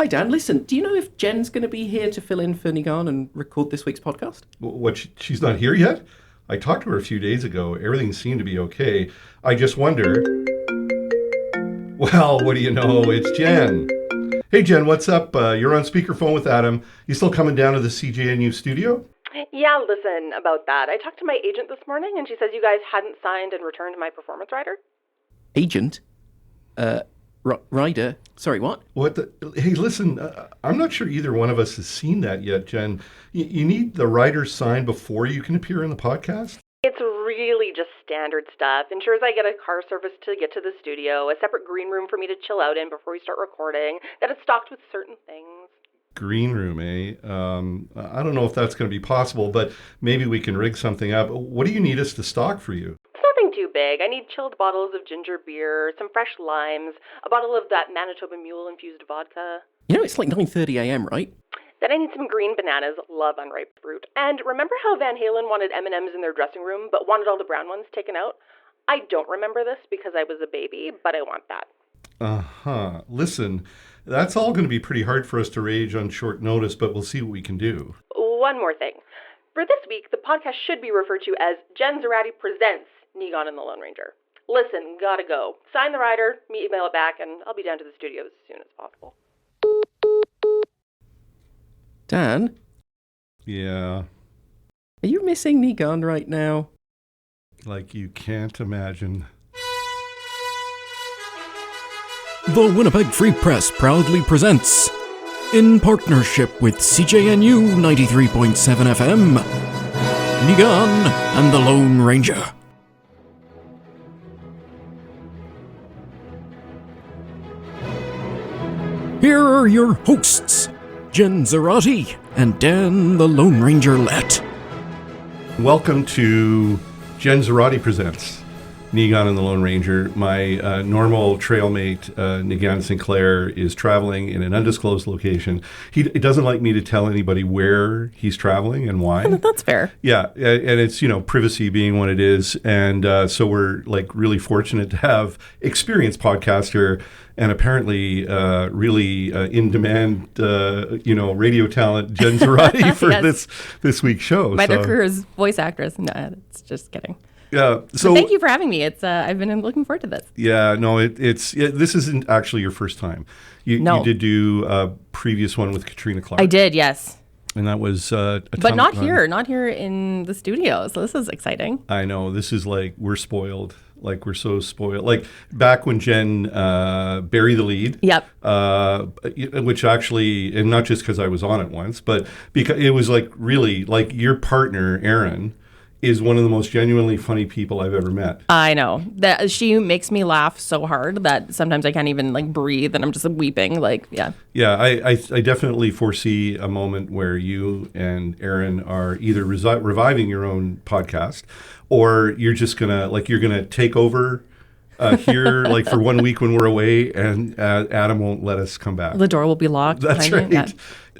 Hi, Dan. Listen, do you know if Jen's going to be here to fill in for Nigan and record this week's podcast? She's not here yet? I talked to her a few days ago. Everything seemed to be okay. I just wonder... Well, what do you know? It's Jen. Hey, Jen, what's up? You're on speakerphone with Adam. You still coming down to the CJNU studio? Yeah, listen, about that. I talked to my agent this morning, and she says you guys hadn't signed and returned my performance rider. Agent? Rider? Sorry, what? Hey, listen, I'm not sure either one of us has seen that yet, Jen. You need the rider signed before you can appear in the podcast? It's really just standard stuff. Ensures I get a car service to get to the studio, a separate green room for me to chill out in before we start recording, that it's stocked with certain things. Green room, eh? I don't know if that's going to be possible, but maybe we can rig something up. What do you need us to stock for you? It's nothing too big. I need chilled bottles of ginger beer, some fresh limes, a bottle of that Manitoba Mule-infused vodka. You know, it's like 9:30 a.m., right? Then I need some green bananas, love unripe fruit. And remember how Van Halen wanted M&Ms in their dressing room, but wanted all the brown ones taken out? I don't remember this because I was a baby, but I want that. Uh-huh. Listen, that's all going to be pretty hard for us to arrange on short notice, but we'll see what we can do. One more thing. For this week, the podcast should be referred to as Jen Zoratti Presents Nigan and the Lone Ranger. Listen, gotta go. Sign the rider, email it back, and I'll be down to the studio as soon as possible. Dan? Yeah. Are you missing Nigan right now? Like you can't imagine. The Winnipeg Free Press proudly presents, in partnership with CJNU 93.7 FM, Nigan and the Lone Ranger. Here are your hosts, Jen Zoratti and Dan the Lone Ranger Lett. Welcome to Jen Zoratti Presents Nigan and the Lone Ranger. My normal trail mate, Nigan Sinclair, is traveling in an undisclosed location. He doesn't like me to tell anybody where he's traveling and why. That's fair. Yeah, and it's, privacy being what it is. And so we're like really fortunate to have experienced podcaster and apparently really in-demand, radio talent, Jen Zoratti, for Yes. this week's show. My other career is voice actress. No, it's just kidding. Yeah. So thank you for having me. It's I've been looking forward to this. Yeah. No. This isn't actually your first time. You did do a previous one with Katrina Clark. I did, yes. And that was but not here in the studio. So this is exciting. I know. This is like we're spoiled. Like we're so spoiled. Like back when Jen buried the lead. Yep. Which actually, and not just because I was on it once, but because it was like really like your partner, Aaron, is one of the most genuinely funny people I've ever met. I know that she makes me laugh so hard that sometimes I can't even like breathe and I'm just weeping. Like, yeah. Yeah, I definitely foresee a moment where you and Aaron are either reviving your own podcast, or you're just gonna take over here like for 1 week when we're away, and Adam won't let us come back. The door will be locked. That's right. Yeah.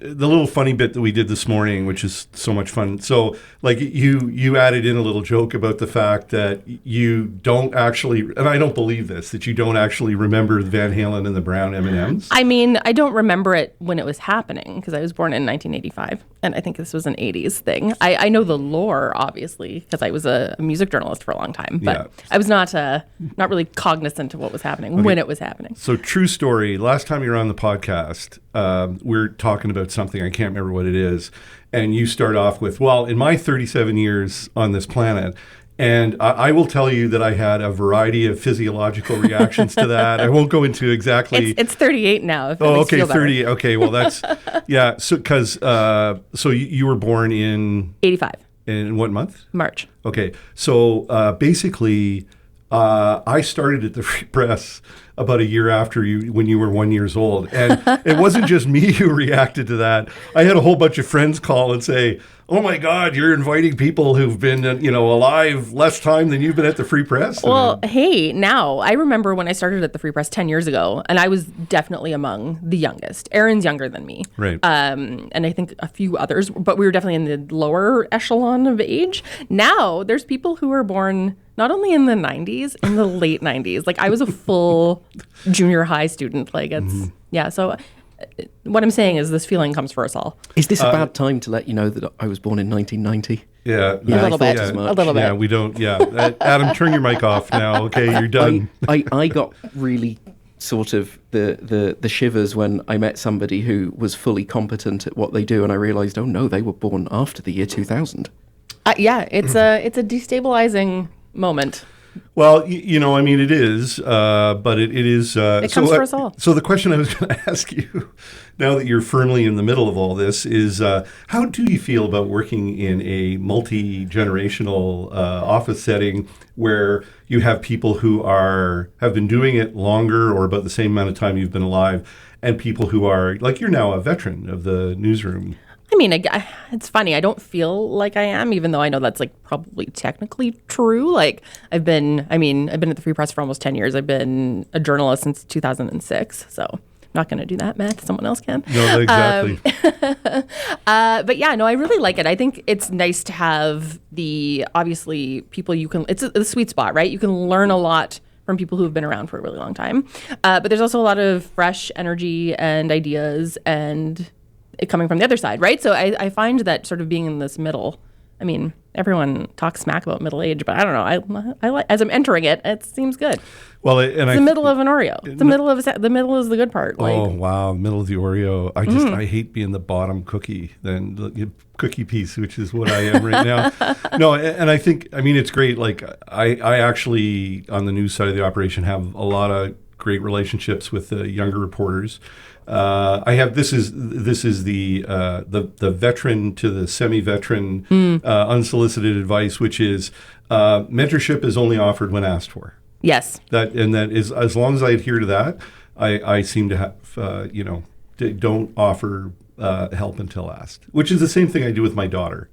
The little funny bit that we did this morning, which is so much fun. So, like you added in a little joke about the fact that you don't actually, and I don't believe this, that you don't actually remember Van Halen and the brown M&Ms. I mean, I don't remember it when it was happening because I was born in 1985, and I think this was an 80s thing. I know the lore, obviously, because I was a music journalist for a long time, but yeah. I was not really cognizant of what was happening when it was happening. So, true story. Last time you were on the podcast, we're talking about something, I can't remember what it is, and you start off with, well, in my 37 years on this planet, and I will tell you that I had a variety of physiological reactions to that. I won't go into exactly. It's 38 now. If it oh, makes you okay, feel 38. Okay, well that's yeah. So because so you were born in 85. In what month? March. Okay, so basically, I started at the Free Press about a year after you, when you were 1 year old. And it wasn't just me who reacted to that. I had a whole bunch of friends call and say, oh my God, you're inviting people who've been, alive less time than you've been at the Free Press. Well, hey, now I remember when I started at the Free Press 10 years ago, and I was definitely among the youngest. Aaron's younger than me. Right. And I think a few others, but we were definitely in the lower echelon of age. Now there's people who were born not only in the 90s, in the late 90s. Like I was a full junior high student. Like it's, yeah. So what I'm saying is this feeling comes for us all. Is this a bad time to let you know that I was born in 1990? Yeah, a little bit. as much. A little bit. Yeah, we don't. Yeah, Adam, turn your mic off now. Okay, you're done. I got really sort of the shivers when I met somebody who was fully competent at what they do, and I realised, oh no, they were born after the year 2000. Yeah, it's a destabilizing moment. Well, I mean, it is, but it is. It comes for us all. So the question I was going to ask you, now that you're firmly in the middle of all this, is how do you feel about working in a multi-generational office setting where you have people who have been doing it longer or about the same amount of time you've been alive, and people who are, like, you're now a veteran of the newsroom? I mean, it's funny. I don't feel like I am, even though I know that's like probably technically true. Like I've been at the Free Press for almost 10 years. I've been a journalist since 2006. So I'm not going to do that math. Someone else can. No, exactly. But yeah, no, I really like it. I think it's nice to have obviously people it's a sweet spot, right? You can learn a lot from people who have been around for a really long time. But there's also a lot of fresh energy and ideas and coming from the other side, right? So I find that sort of being in this middle, I mean, everyone talks smack about middle age, but I don't know. I like, as I'm entering it, it seems good. Well, it's the middle of an Oreo. The middle is the good part. Oh, wow, middle of the Oreo. I hate being the bottom cookie, then the cookie piece, which is what I am right now. No, and I think, I mean, it's great. Like I actually on the news side of the operation have a lot of great relationships with the younger reporters. I have this is the veteran to the semi-veteran unsolicited advice, which is mentorship is only offered when asked for. Yes. That is, as long as I adhere to that, I seem to have don't offer help until asked, which is the same thing I do with my daughter.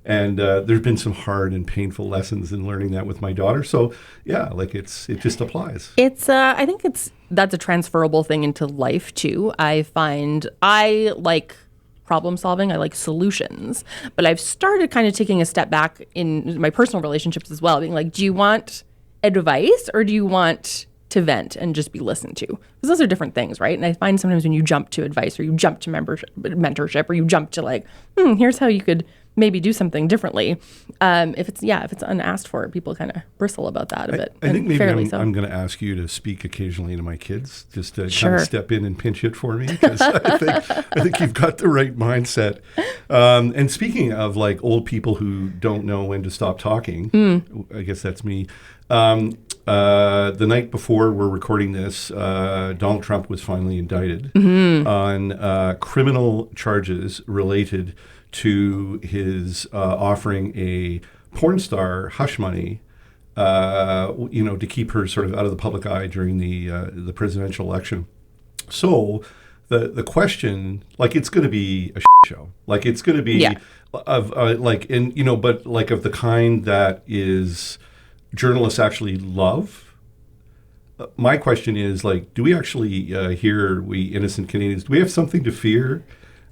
And there's been some hard and painful lessons in learning that with my daughter. So yeah, like it just applies. I think that's a transferable thing into life too. I find I like problem solving. I like solutions, but I've started kind of taking a step back in my personal relationships as well, being like, do you want advice or do you want to vent and just be listened to? Because those are different things, right? And I find sometimes when you jump to advice or you jump to mentorship or you jump to like, here's how you could maybe do something differently. If it's unasked for, people kind of bristle about that a bit. I think maybe I'm going to to ask you to speak occasionally to my kids, just to Sure. kind of step in and pinch it for me, because I think you've got the right mindset. And speaking of like old people who don't know when to stop talking, I guess that's me. The night before we're recording this, Donald Trump was finally indicted on criminal charges related to his offering a porn star hush money, to keep her sort of out of the public eye during the presidential election. So the question, like, it's going to be a show, like it's going to be of but like of the kind that is journalists actually love. My question is, like, do we actually we innocent Canadians, do we have something to fear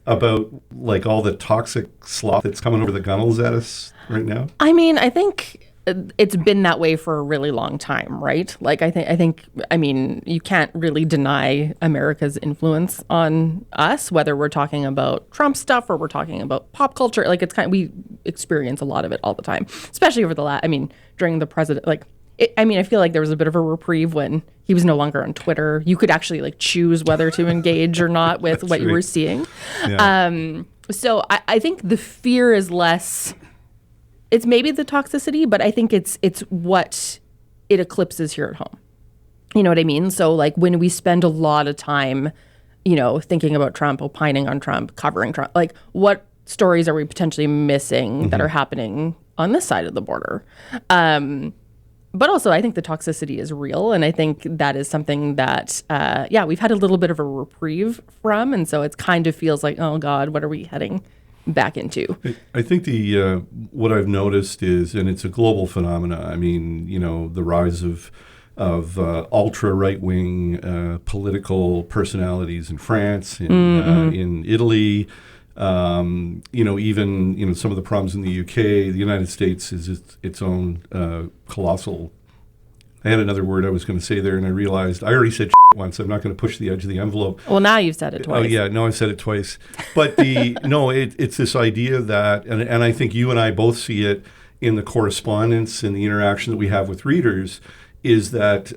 about like all the toxic slop that's coming over the gunnels at us right now? I mean, I think it's been that way for a really long time, right? Like I think you can't really deny America's influence on us, whether we're talking about Trump stuff or we're talking about pop culture. Like we experience a lot of it all the time, especially over during the president, I feel like there was a bit of a reprieve when he was no longer on Twitter. You could actually like choose whether to engage or not with what you were seeing. Yeah. So I think the fear is less, it's maybe the toxicity, but I think it's what it eclipses here at home. You know what I mean? So like when we spend a lot of time, thinking about Trump, opining on Trump, covering Trump, like what stories are we potentially missing that are happening on this side of the border? But also, I think the toxicity is real, and I think that is something that, we've had a little bit of a reprieve from, and so it kind of feels like, oh God, what are we heading back into? I think what I've noticed is, and it's a global phenomena. I mean, the rise of ultra right wing political personalities in France, in Italy. Even some of the problems in the UK, the United States is its own colossal I had another word I was going to say there, and I realized I already said once. I'm not going to push the edge of the envelope. Well, now you've said it twice. Oh yeah, no, I said it twice. But it's this idea that, and I think you and I both see it in the correspondence and the interaction that we have with readers, is that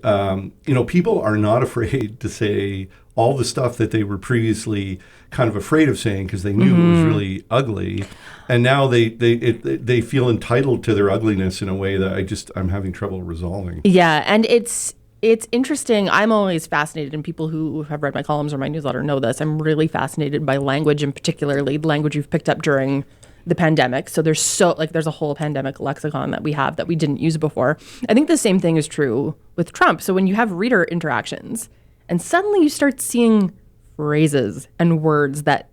people are not afraid to say all the stuff that they were previously kind of afraid of saying because they knew it was really ugly, and now they feel entitled to their ugliness in a way that I'm having trouble resolving. Yeah, and it's interesting. I'm always fascinated, and people who have read my columns or my newsletter know this. I'm really fascinated by language, and particularly the language you've picked up during the pandemic. So there's a whole pandemic lexicon that we have that we didn't use before. I think the same thing is true with Trump. So when you have reader interactions and suddenly you start seeing phrases and words that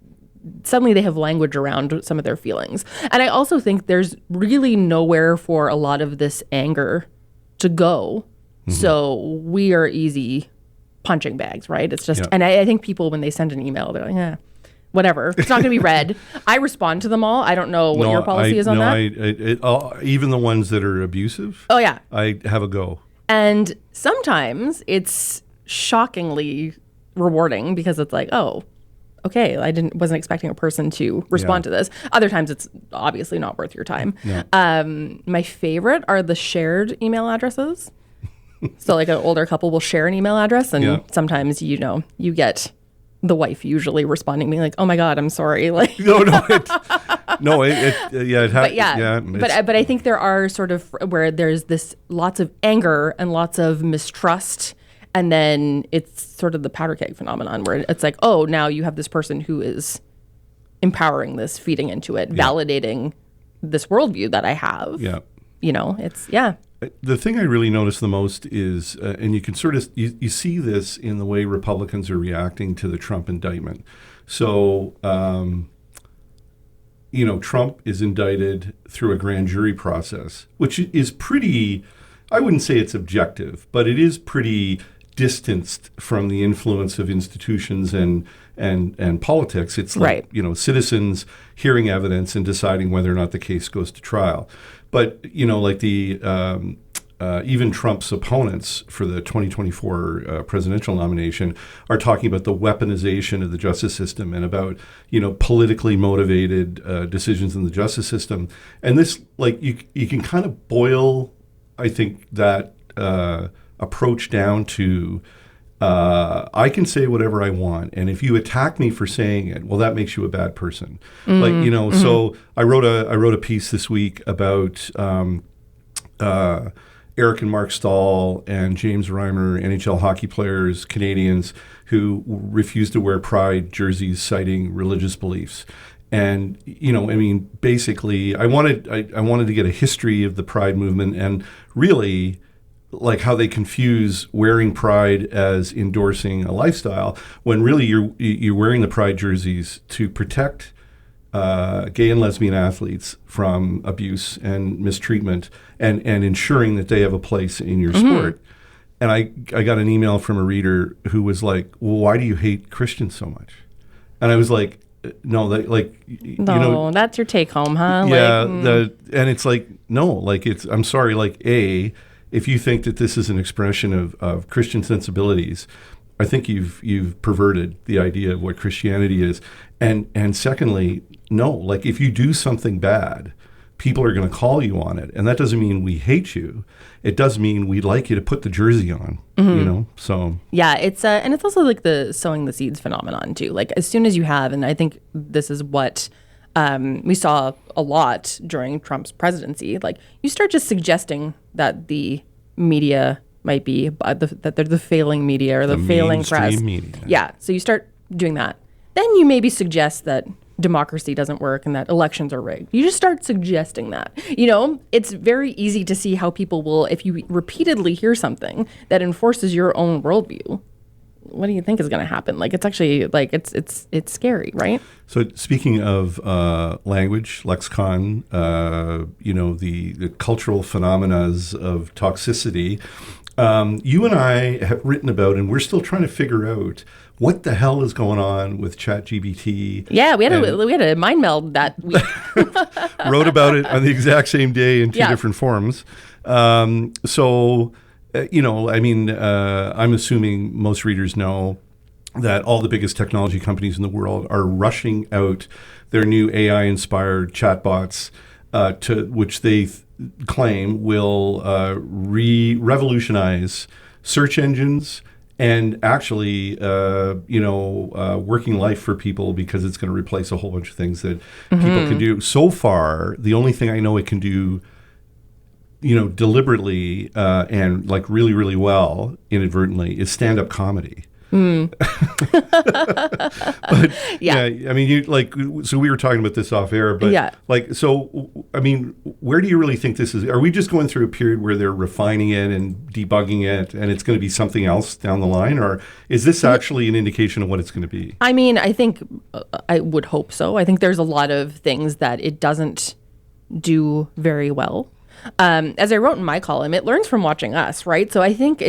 suddenly they have language around some of their feelings. And I also think there's really nowhere for a lot of this anger to go. So we are easy punching bags, right? It's just, and I think people, when they send an email, they're like, yeah, whatever. It's not going to be read. I respond to them all. I don't know what your policy is on that. Even the ones that are abusive. Oh, yeah. I have a go. And sometimes it's shockingly rewarding because it's like, oh, okay, wasn't expecting a person to respond to this. Other times it's obviously not worth your time. No. My favorite are the shared email addresses. So like an older couple will share an email address, and sometimes, you get the wife usually responding, being like, "Oh my God, I'm sorry." Like, but I think there are sort of where there's this lots of anger and lots of mistrust, and then it's sort of the powder keg phenomenon where it's like, oh, now you have this person who is empowering this, feeding into it, validating this worldview that I have. Yeah, it's The thing I really notice the most is, and you can sort of, you see this in the way Republicans are reacting to the Trump indictment. So, Trump is indicted through a grand jury process, which is pretty, I wouldn't say it's objective, but it is pretty distanced from the influence of institutions and politics. It's like, citizens hearing evidence and deciding whether or not the case goes to trial. But, like even Trump's opponents for the 2024 presidential nomination are talking about the weaponization of the justice system and about, politically motivated decisions in the justice system. And this, like, you can kind of boil, I think, that approach down to I can say whatever I want, and if you attack me for saying it, well, that makes you a bad person. So I wrote a piece this week about Eric and Mark Stahl and James Reimer, NHL hockey players, Canadians, who refused to wear Pride jerseys citing religious beliefs. And, basically I wanted to get a history of the Pride movement and really like how they confuse wearing Pride as endorsing a lifestyle when really you're wearing the Pride jerseys to protect gay and lesbian athletes from abuse and mistreatment and ensuring that they have a place in your sport. And I got an email from a reader who was like, well, why do you hate Christians so much? And I was like, no, that's your take home, huh? Yeah. And it's like, no, like I'm sorry, like if you think that this is an expression of Christian sensibilities, I think you've perverted the idea of what Christianity is. And secondly, no, like if you do something bad, people are going to call you on it. And that doesn't mean we hate you. It does mean we'd like you to put the jersey on, so. Yeah, and it's also like the sowing the seeds phenomenon too. Like as soon as you have, and I think this is what we saw a lot during Trump's presidency, like you start just suggesting that the media might be, that they're the failing media or the failing press. Media. Yeah, so you start doing that. Then you maybe suggest that democracy doesn't work and that elections are rigged. You just start suggesting that. It's very easy to see how people will, if you repeatedly hear something that enforces your own worldview, what do you think is going to happen? Like, it's actually, like, it's scary, right? So speaking of language, lexicon, the cultural phenomena of toxicity, you and I have written about, and we're still trying to figure out what the hell is going on with ChatGPT. Yeah, we had a mind meld that week. Wrote about it on the exact same day in two different forums. So I'm assuming most readers know that all the biggest technology companies in the world are rushing out their new AI-inspired chatbots, to which they claim will revolutionize search engines and actually, working life for people, because it's going to replace a whole bunch of things that people can do. So far, the only thing I know it can do, deliberately and like really, really well, inadvertently, is stand-up comedy. But so we were talking about this off air, but where do you really think this is? Are we just going through a period where they're refining it and debugging it, and it's going to be something else down the line, or is this actually an indication of what it's going to be? I mean, I think I would hope so. I think there's a lot of things that it doesn't do very well. As I wrote in my column, it learns from watching us, right? So I think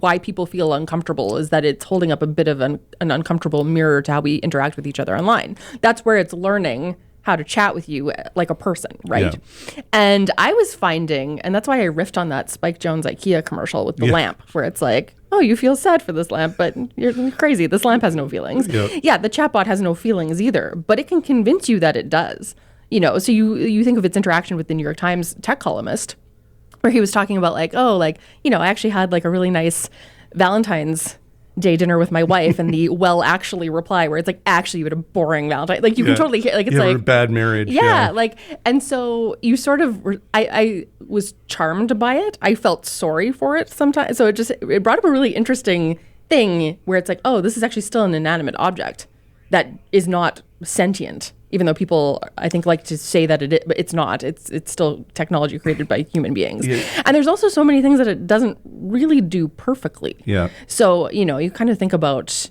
why people feel uncomfortable is that it's holding up a bit of an uncomfortable mirror to how we interact with each other online. That's where it's learning how to chat with you like a person, right? Yeah. And I was finding, and that's why I riffed on that Spike Jonze IKEA commercial with the lamp, where it's like, oh, you feel sad for this lamp, but you're crazy. This lamp has no feelings. Yep. Yeah, the chatbot has no feelings either, but it can convince you that it does. So you think of its interaction with the New York Times tech columnist, where he was talking about I actually had like a really nice Valentine's Day dinner with my wife, and the well actually reply where it's like, actually you had a boring Valentine. Like you can totally hear, like it's like a bad marriage. Yeah, and so you sort of I was charmed by it. I felt sorry for it sometimes. So it brought up a really interesting thing where it's like, oh, this is actually still an inanimate object that is not sentient. Even though people, I think, like to say that it is, but it's not. It's still technology created by human beings. Yeah. And there's also so many things that it doesn't really do perfectly. Yeah. So, you kind of think about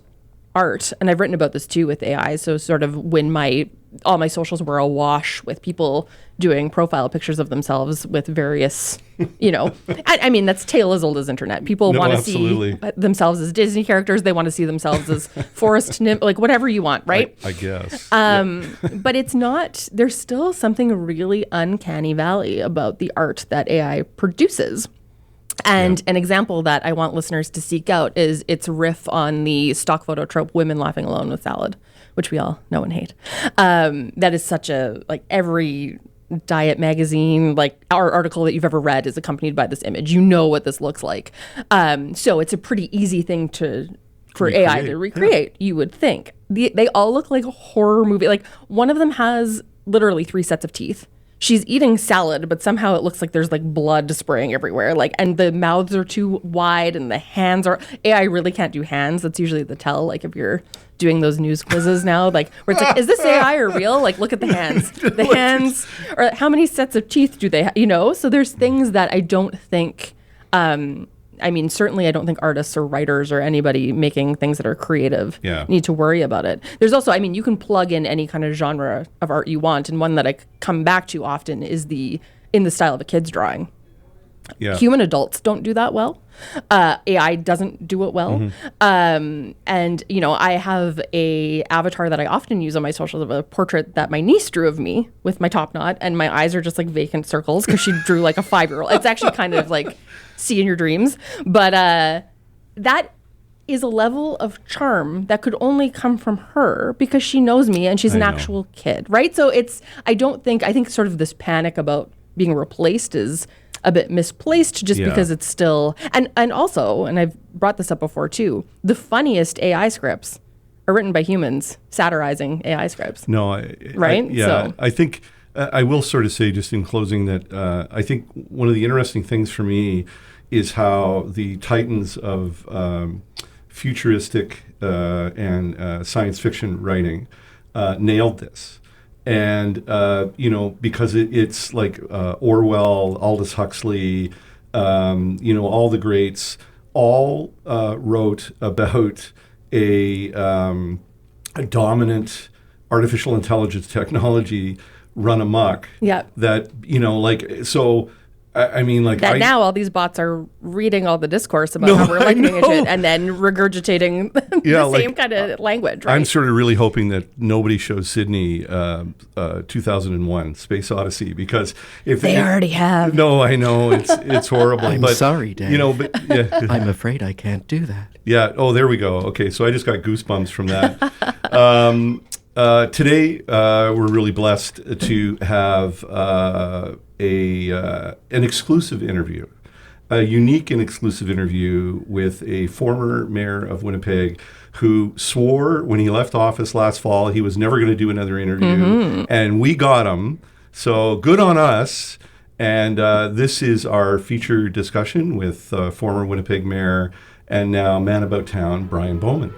art, and I've written about this too with AI. So sort of when all my socials were awash with people doing profile pictures of themselves with various, I mean, that's tale as old as internet. People want to see themselves as Disney characters. They want to see themselves as forest nymph, like whatever you want, right? I guess. But it's not, there's still something really uncanny valley about the art that AI produces. And an example that I want listeners to seek out is its riff on the stock photo trope, women laughing alone with salad, which we all know and hate. That is such a, every diet magazine, our article that you've ever read is accompanied by this image. You know what this looks like. So it's a pretty easy thing for AI to recreate, you would think. They all look like a horror movie. Like one of them has literally 3 sets of teeth. She's eating salad, but somehow it looks like there's blood spraying everywhere. And the mouths are too wide, and the hands are. AI really can't do hands. That's usually the tell. If you're doing those news quizzes now, where it's like, is this AI or real? Look at the hands. The hands, or how many sets of teeth do they have? So there's things that I don't think. Certainly I don't think artists or writers or anybody making things that are creative need to worry about it. There's also, you can plug in any kind of genre of art you want, and one that I come back to often is in the style of a kid's drawing. Yeah. Human adults don't do that well. AI doesn't do it well. Mm-hmm. And, I have a avatar that I often use on my socials of a portrait that my niece drew of me with my top knot, and my eyes are just vacant circles because she drew a 5-year-old. It's actually kind of see in your dreams. But that is a level of charm that could only come from her because she knows me and she's an actual kid, right? So I think sort of this panic about being replaced is a bit misplaced just because it's still, and also, and I've brought this up before too, the funniest AI scripts are written by humans satirizing AI scripts. No, right? I think I will sort of say just in closing that I think one of the interesting things for me is how the titans of futuristic and science fiction writing nailed this. And, because it's Orwell, Aldous Huxley, all the greats all wrote about a dominant artificial intelligence technology run amok. Yeah. That, so I mean, like now all these bots are reading all the discourse about how we're likening it and then regurgitating the same kind of language, right? I'm sort of really hoping that nobody shows Sydney 2001 Space Odyssey, because if they already have. No, I know it's horrible. I'm sorry, Dave. You know, but yeah. I'm afraid I can't do that. Yeah. Oh, there we go. Okay, so I just got goosebumps from that. Today, we're really blessed to have an exclusive interview, a unique and exclusive interview with a former mayor of Winnipeg who swore when he left office last fall he was never going to do another interview, and we got him. So good on us. And this is our feature discussion with former Winnipeg mayor and now man about town, Brian Bowman.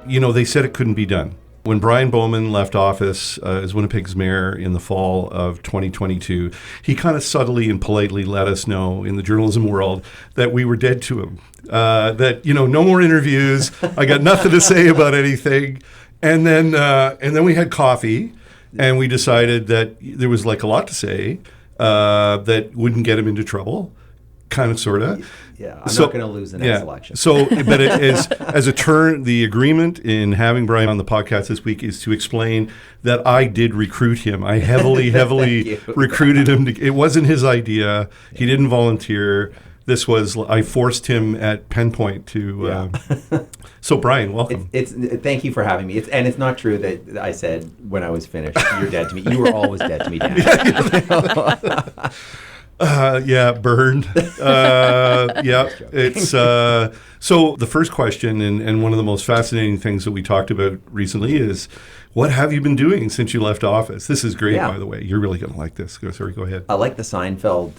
You know, they said it couldn't be done. When Brian Bowman left office as Winnipeg's mayor in the fall of 2022, he kind of subtly and politely let us know in the journalism world that we were dead to him. That, you know, no more interviews. I got nothing to say about anything. And then we had coffee, and we decided that there was like a lot to say that wouldn't get him into trouble. Kind of, sort of. Yeah, I'm not going to lose the next election. So, but it is, as a turn, the agreement in having Brian on the podcast this week is to explain that I did recruit him. I heavily recruited him. It wasn't his idea. He didn't volunteer. This was, I forced him at Penpoint to. So, Brian, welcome. Thank you for having me. It's not true that I said when I was finished, you're dead to me. You were always dead to me, Dan. Burned. It's so the first question and one of the most fascinating things that we talked about recently is, what have you been doing since you left office? This is great, by the way. You're really going to like this. Sorry, go ahead. I like the Seinfeld.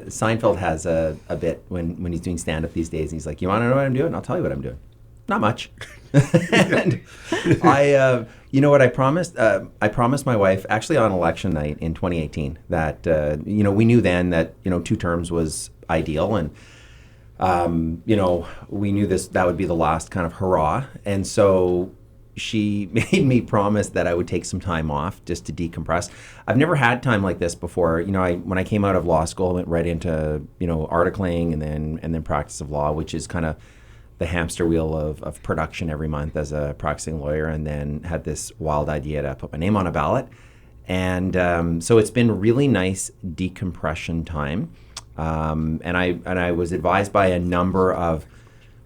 Seinfeld has a bit when he's doing stand-up these days, and he's like, you want to know what I'm doing? I'll tell you what I'm doing. Not much. And you know what I promised? I promised my wife, actually on election night in 2018, that, we knew then that, 2 terms was ideal. And, we knew that would be the last kind of hurrah. And so she made me promise that I would take some time off just to decompress. I've never had time like this before. When I came out of law school, I went right into, articling and then practice of law, which is kind of the hamster wheel of production every month as a practicing lawyer, and then had this wild idea to put my name on a ballot. And so it's been really nice decompression time. And I was advised by a number of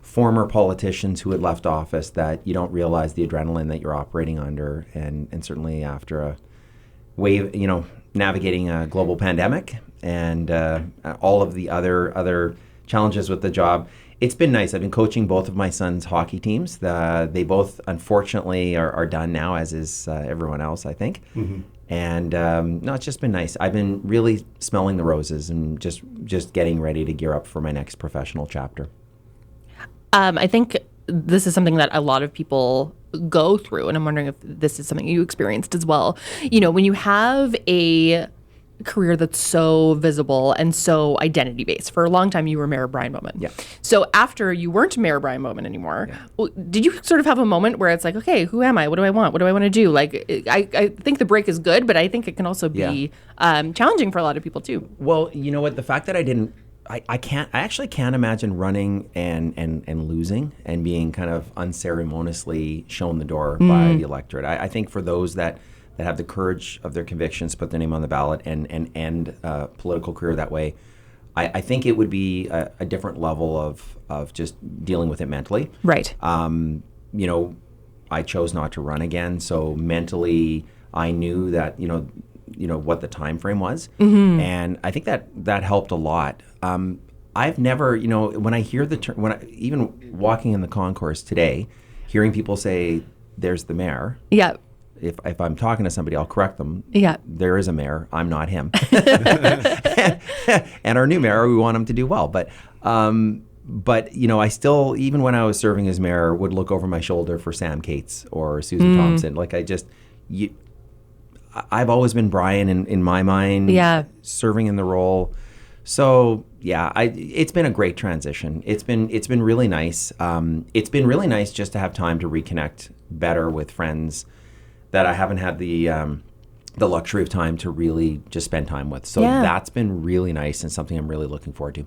former politicians who had left office that you don't realize the adrenaline that you're operating under, and certainly after a wave, navigating a global pandemic and all of the other challenges with the job. It's been nice. I've been coaching both of my sons' hockey teams. They both, unfortunately, are done now, as is everyone else, I think. Mm-hmm. And it's just been nice. I've been really smelling the roses and just getting ready to gear up for my next professional chapter. I think this is something that a lot of people go through, and I'm wondering if this is something you experienced as well. When you have a career that's so visible and so identity based. For a long time, you were Mayor Brian Bowman. Yeah. So after you weren't Mayor Brian Bowman anymore, did you sort of have a moment where it's like, okay, who am I? What do I want? What do I want to do? Like, I think the break is good, but I think it can also be challenging for a lot of people too. Well, you know what? The fact that I actually can't imagine running and losing and being kind of unceremoniously shown the door by the electorate. I think for those that have the courage of their convictions to put their name on the ballot and end a political career that way, I think it would be a different level of just dealing with it mentally. Right. I chose not to run again, so mentally I knew that what the time frame was, and I think that helped a lot. I've never, when I hear the term, even walking in the concourse today, hearing people say, "There's the mayor." Yeah. If I'm talking to somebody, I'll correct them. Yeah. There is a mayor. I'm not him. And our new mayor, we want him to do well. But I still, even when I was serving as mayor, would look over my shoulder for Sam Cates or Susan Thompson. Like I've always been Brian in my mind. Yeah. Serving in the role. So it's been a great transition. It's been really nice. It's been really nice just to have time to reconnect better with friends that I haven't had the the luxury of time to really just spend time with. So that's been really nice and something I'm really looking forward to.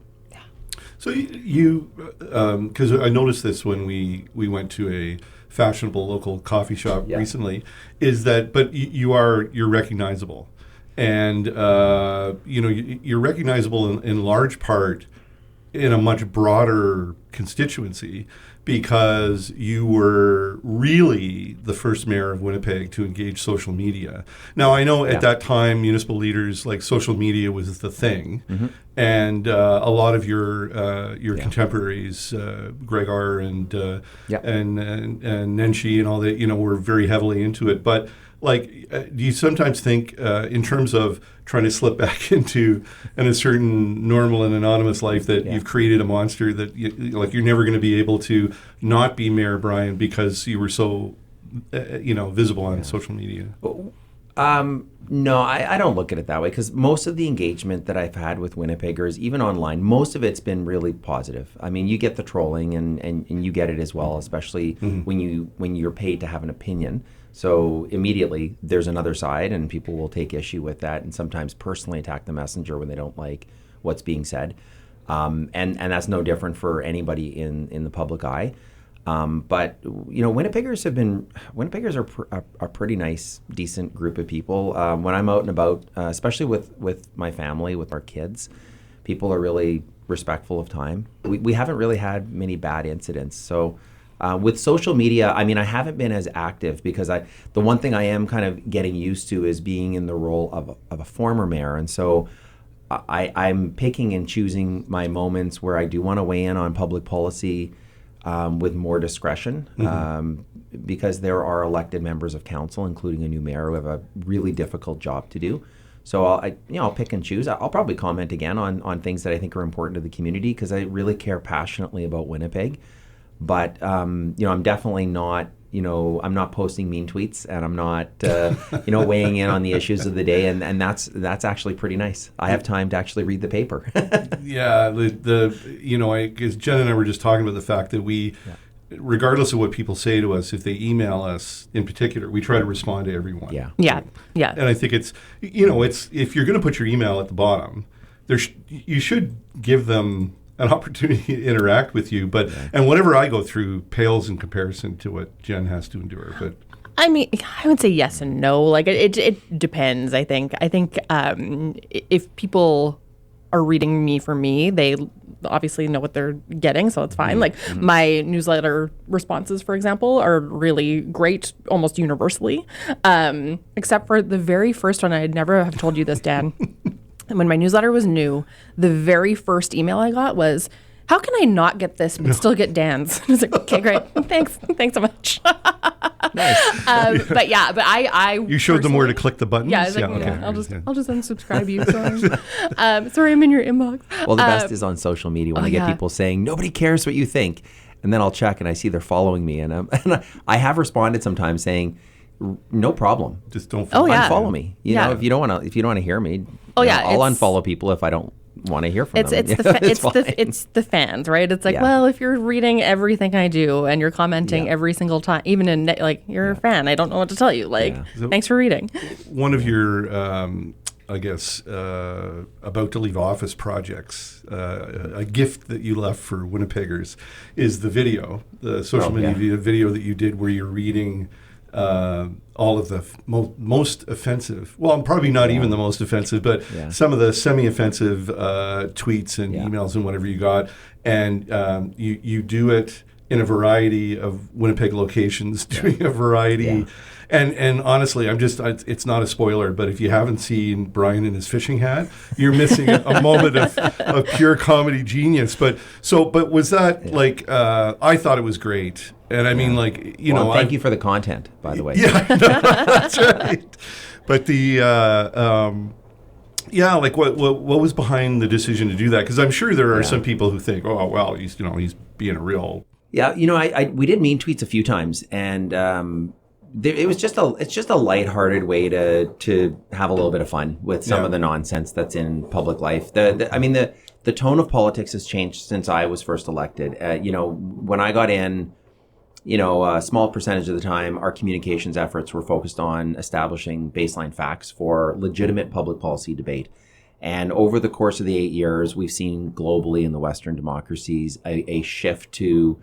So you, because I noticed this when we went to a fashionable local coffee shop recently, is that, but you're recognizable, and you're recognizable in large part in a much broader constituency, because you were really the first mayor of Winnipeg to engage social media. Now, I know at that time, municipal leaders, like, social media was the thing, and a lot of your contemporaries, Gregor and Nenshi and all that, were very heavily into it. But, like, do you sometimes think, in terms of trying to slip back into a certain normal and anonymous life, that you've created a monster that you're never going to be able to not be Mayor Brian because you were so visible on social media? No, I don't look at it that way, because most of the engagement that I've had with Winnipeggers, even online, most of it's been really positive. I mean, you get the trolling and you get it as well, especially when you're paid to have an opinion. So immediately there's another side, and people will take issue with that and sometimes personally attack the messenger when they don't like what's being said. And that's no different for anybody in the public eye. But Winnipeggers are a pretty nice, decent group of people. When I'm out and about, especially with my family, with our kids, people are really respectful of time. We haven't really had many bad incidents. So with social media, I mean, I haven't been as active, because the one thing I am kind of getting used to is being in the role of a former mayor, and so I'm picking and choosing my moments where I do want to weigh in on public policy with more discretion, because there are elected members of council, including a new mayor, who have a really difficult job to do. So I'll pick and choose. I'll probably comment again on things that I think are important to the community, because I really care passionately about Winnipeg. But I'm definitely not. I'm not posting mean tweets, and I'm not, weighing in on the issues of the day, and that's actually pretty nice. I have time to actually read the paper. Yeah, because Jen and I were just talking about the fact that we, regardless of what people say to us, if they email us in particular, we try to respond to everyone. Yeah. And I think it's if you're going to put your email at the bottom, you should give them an opportunity to interact with you, and whatever I go through pales in comparison to what Jen has to endure. But I mean, I would say yes and no. Like it depends. I think if people are reading me for me, they obviously know what they're getting, so it's fine. Like my newsletter responses, for example, are really great, almost universally, except for the very first one. I'd never have told you this, Dan. When my newsletter was new, the very first email I got was, "How can I not get this but still get Dan's?" I was like, "Okay, great, thanks so much." Nice. But I you showed them where to click the buttons. Yeah, I was like, I'll just unsubscribe you. Sorry, sorry, I'm in your inbox. Well, the best is on social media when I get people saying nobody cares what you think, and then I'll check and I see they're following me, and I have responded sometimes saying, no problem. Just don't unfollow me. You know, if you don't want to hear me, I'll unfollow people if I don't want to hear from them. It's the fans, right? It's like, well, if you're reading everything I do and you're commenting every single time, even in you're a fan, I don't know what to tell you. Thanks for reading. One of your, about to leave office projects, a gift that you left for Winnipeggers is the video, the social media video that you did where you're reading all of the most offensive, well, probably not even the most offensive, but some of the semi-offensive tweets and emails and whatever you got. And you do it in a variety of Winnipeg locations, doing a variety. And honestly, it's not a spoiler, but if you haven't seen Brian in his fishing hat, you're missing a moment of pure comedy genius. But was that I thought it was great. And I mean, thank you for the content, by the way. Yeah, that's right. But what was behind the decision to do that? Because I'm sure there are some people who think, oh, well, he's being a real. Yeah, we did mean tweets a few times, and it's just a lighthearted way to have a little bit of fun with some of the nonsense that's in public life. The tone of politics has changed since I was first elected. When I got in, a small percentage of the time, our communications efforts were focused on establishing baseline facts for legitimate public policy debate. And over the course of the 8 years, we've seen globally in the Western democracies a shift to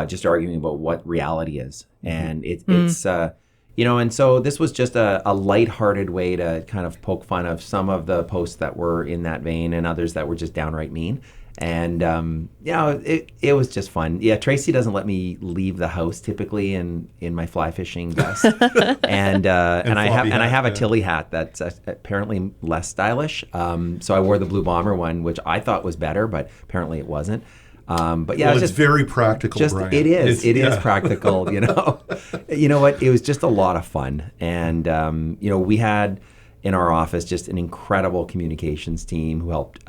just arguing about what reality is. And it's, and so this was just a lighthearted way to kind of poke fun of some of the posts that were in that vein and others that were just downright mean. And, it was just fun. Yeah, Tracy doesn't let me leave the house typically in my fly fishing vest. and I have a Tilly hat that's apparently less stylish. So I wore the Blue Bomber one, which I thought was better, but apparently it wasn't. But yeah, it's very practical, Brian. It is practical, You know what? It was just a lot of fun. And, we had in our office just an incredible communications team who helped,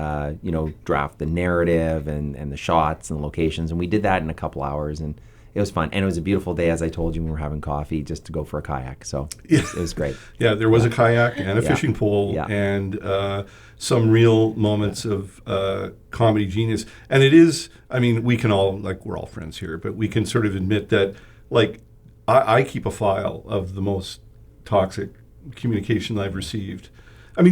draft the narrative and the shots and the locations. And we did that in a couple hours, and it was fun. And it was a beautiful day, as I told you, when we were having coffee, just to go for a kayak. So it was great. Yeah, there was a kayak and a fishing pole and some real moments of comedy genius. And it is, we can all, we're all friends here, but we can sort of admit that, I keep a file of the most toxic communication I've received.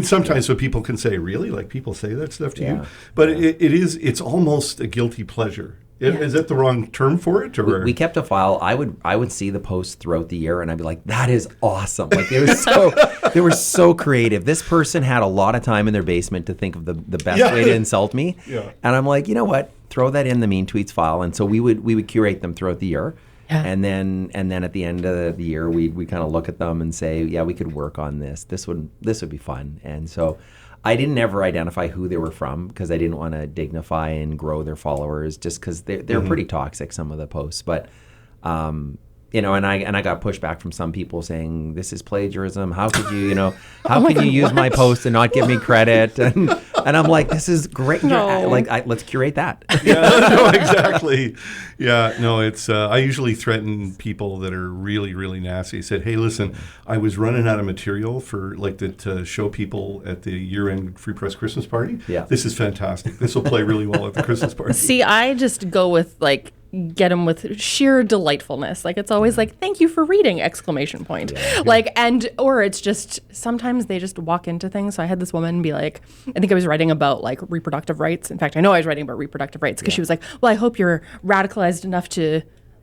Sometimes so people can say, really? People say that stuff to you? But it's almost a guilty pleasure. Is that the wrong term for it? Or we kept a file. I would see the posts throughout the year, and I'd be like, "That is awesome!" They were so creative. This person had a lot of time in their basement to think of the best way to insult me, and I'm like, you know what? Throw that in the mean tweets file, and so we would curate them throughout the year, and then at the end of the year, we kind of look at them and say, yeah, we could work on this. This would be fun, and so. I didn't ever identify who they were from because I didn't want to dignify and grow their followers just because they're pretty toxic, some of the posts. But, and I got pushback from some people saying, this is plagiarism. How could you, how can you use my post and not give me credit? And I'm like, this is great. No. Let's curate that. No, exactly. Yeah, no, it's, I usually threaten people that are really, really nasty. I said, hey, listen, I was running out of material for to show people at the year-end Free Press Christmas party. Yeah. This is fantastic. This will play really well at the Christmas party. See, I just go with get them with sheer delightfulness. It's always thank you for reading, ! Or it's just, sometimes they just walk into things. So I had this woman be like, I think I was writing about reproductive rights. In fact, I know I was writing about reproductive rights because she was like, well, I hope you're radicalized enough to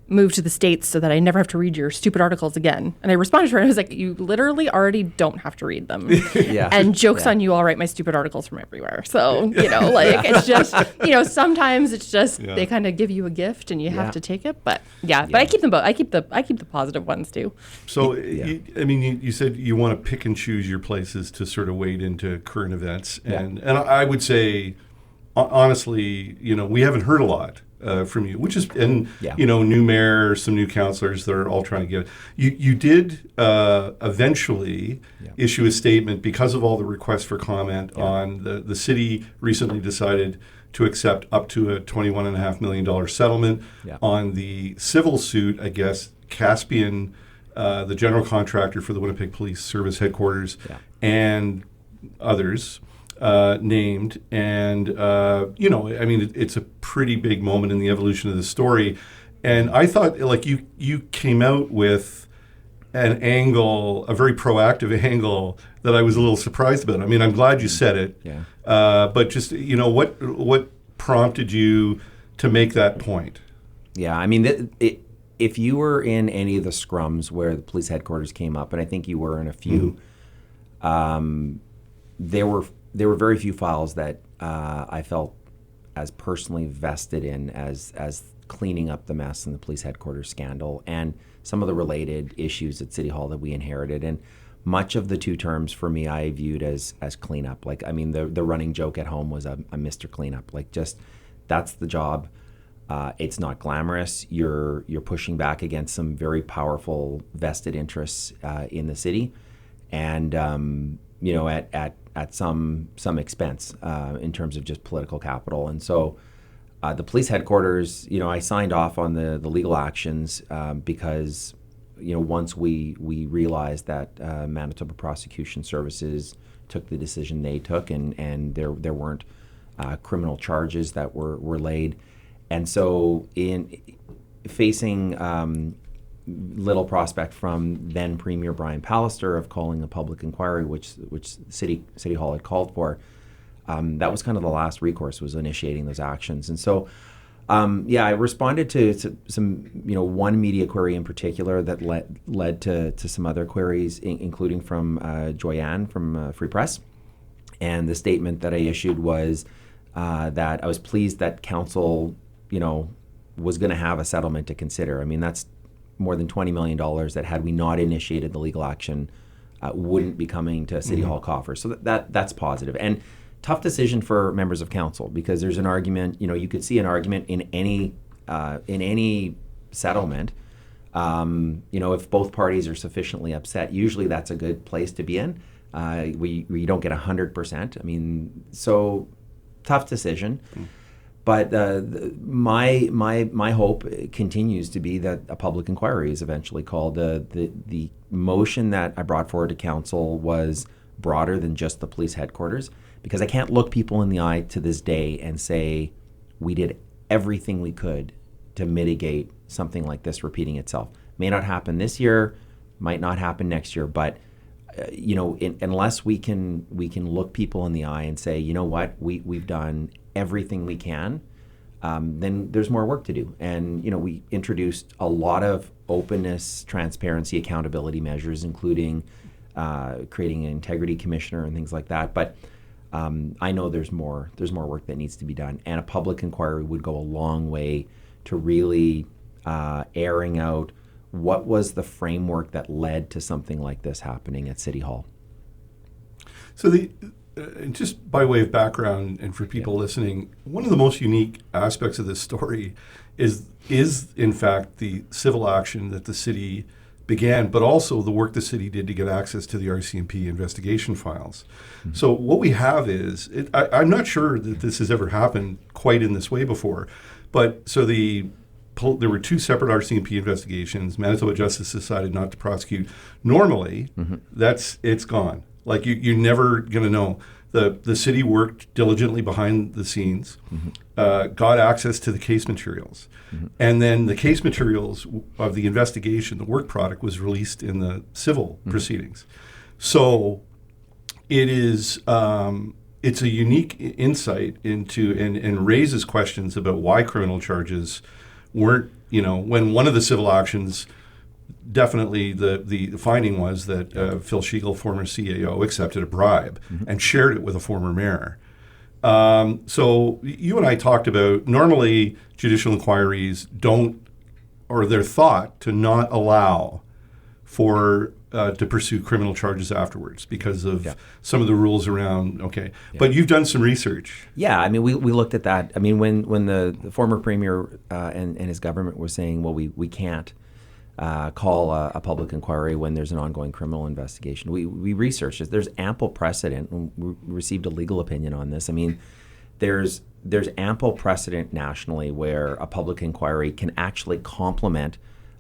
move to the States so that I never have to read your stupid articles again. And I responded to her and I was like, you literally already don't have to read them. And joke's on you, I'll write my stupid articles from everywhere. So, it's just, sometimes it's just, they kind of give you a gift and you have to take it. But but I keep them both. I keep the positive ones too. So, you said you want to pick and choose your places to sort of wade into current events. And I would say, honestly, we haven't heard a lot. From you, which is, new mayor, some new councillors that are all trying to get it. You did eventually issue a statement because of all the requests for comment on the city recently decided to accept up to a $21.5 million settlement on the civil suit, I guess, Caspian, the general contractor for the Winnipeg Police Service headquarters, and others. Named, and it's a pretty big moment in the evolution of the story, and I thought you came out with an angle, a very proactive angle that I was a little surprised about. I'm glad you said it, but just what prompted you to make that point? Yeah, if you were in any of the scrums where the police headquarters came up, and I think you were in a few, there were very few files that I felt as personally vested in as cleaning up the mess in the police headquarters scandal and some of the related issues at City Hall that we inherited. And much of the two terms for me I viewed as cleanup. The running joke at home was a Mr. Cleanup. That's the job. It's not glamorous. You're pushing back against some very powerful vested interests in the city, and at some expense in terms of just political capital. And so the police headquarters, I signed off on the legal actions because, once we realized that Manitoba Prosecution Services took the decision they took and there weren't criminal charges that were laid. And so facing little prospect from then Premier Brian Pallister of calling a public inquiry, which City Hall had called for. That was kind of the last recourse, was initiating those actions. And so, I responded to some, one media query in particular that led to some other queries, including from Joyanne from Free Press. And the statement that I issued was that I was pleased that council, was going to have a settlement to consider. I mean, that's more than $20 million that, had we not initiated the legal action, wouldn't be coming to City Hall coffers. So that's positive. And tough decision for members of council, because there's an argument, you could see an argument in any settlement. If both parties are sufficiently upset, usually that's a good place to be in. We don't get 100%. I mean, so tough decision. But my hope continues to be that a public inquiry is eventually called. The motion that I brought forward to council was broader than just the police headquarters, because I can't look people in the eye to this day and say we did everything we could to mitigate something like this repeating itself. May not happen this year, might not happen next year, but unless we can look people in the eye and say, you know what, we've done everything we can, then there's more work to do. And we introduced a lot of openness, transparency, accountability measures, including creating an integrity commissioner and things like that. But I know there's more work that needs to be done, and a public inquiry would go a long way to really airing out what was the framework that led to something like this happening at City Hall. So just by way of background, and for people listening, one of the most unique aspects of this story is in fact the civil action that the city began, but also the work the city did to get access to the RCMP investigation files. Mm-hmm. So what we have is, I'm not sure that this has ever happened quite in this way before, but so there were two separate RCMP investigations. Manitoba Justice decided not to prosecute. Normally, it's gone. Like you're never going to know. The city worked diligently behind the scenes, got access to the case materials, and then the case materials of the investigation, the work product, was released in the civil proceedings. So it is it's a unique insight into and raises questions about why criminal charges weren't, when one of the civil actions, definitely the finding was that Phil Schiegel, former CAO, accepted a bribe and shared it with a former mayor. So you and I talked about, normally judicial inquiries they're thought to not allow for to pursue criminal charges afterwards because of some of the rules around. But you've done some research. Yeah, I mean, we looked at that. I mean, when the former premier and his government were saying, well, we can't call a public inquiry when there's an ongoing criminal investigation, we researched it. There's ample precedent. We received a legal opinion on this. I mean, there's ample precedent nationally where a public inquiry can actually complement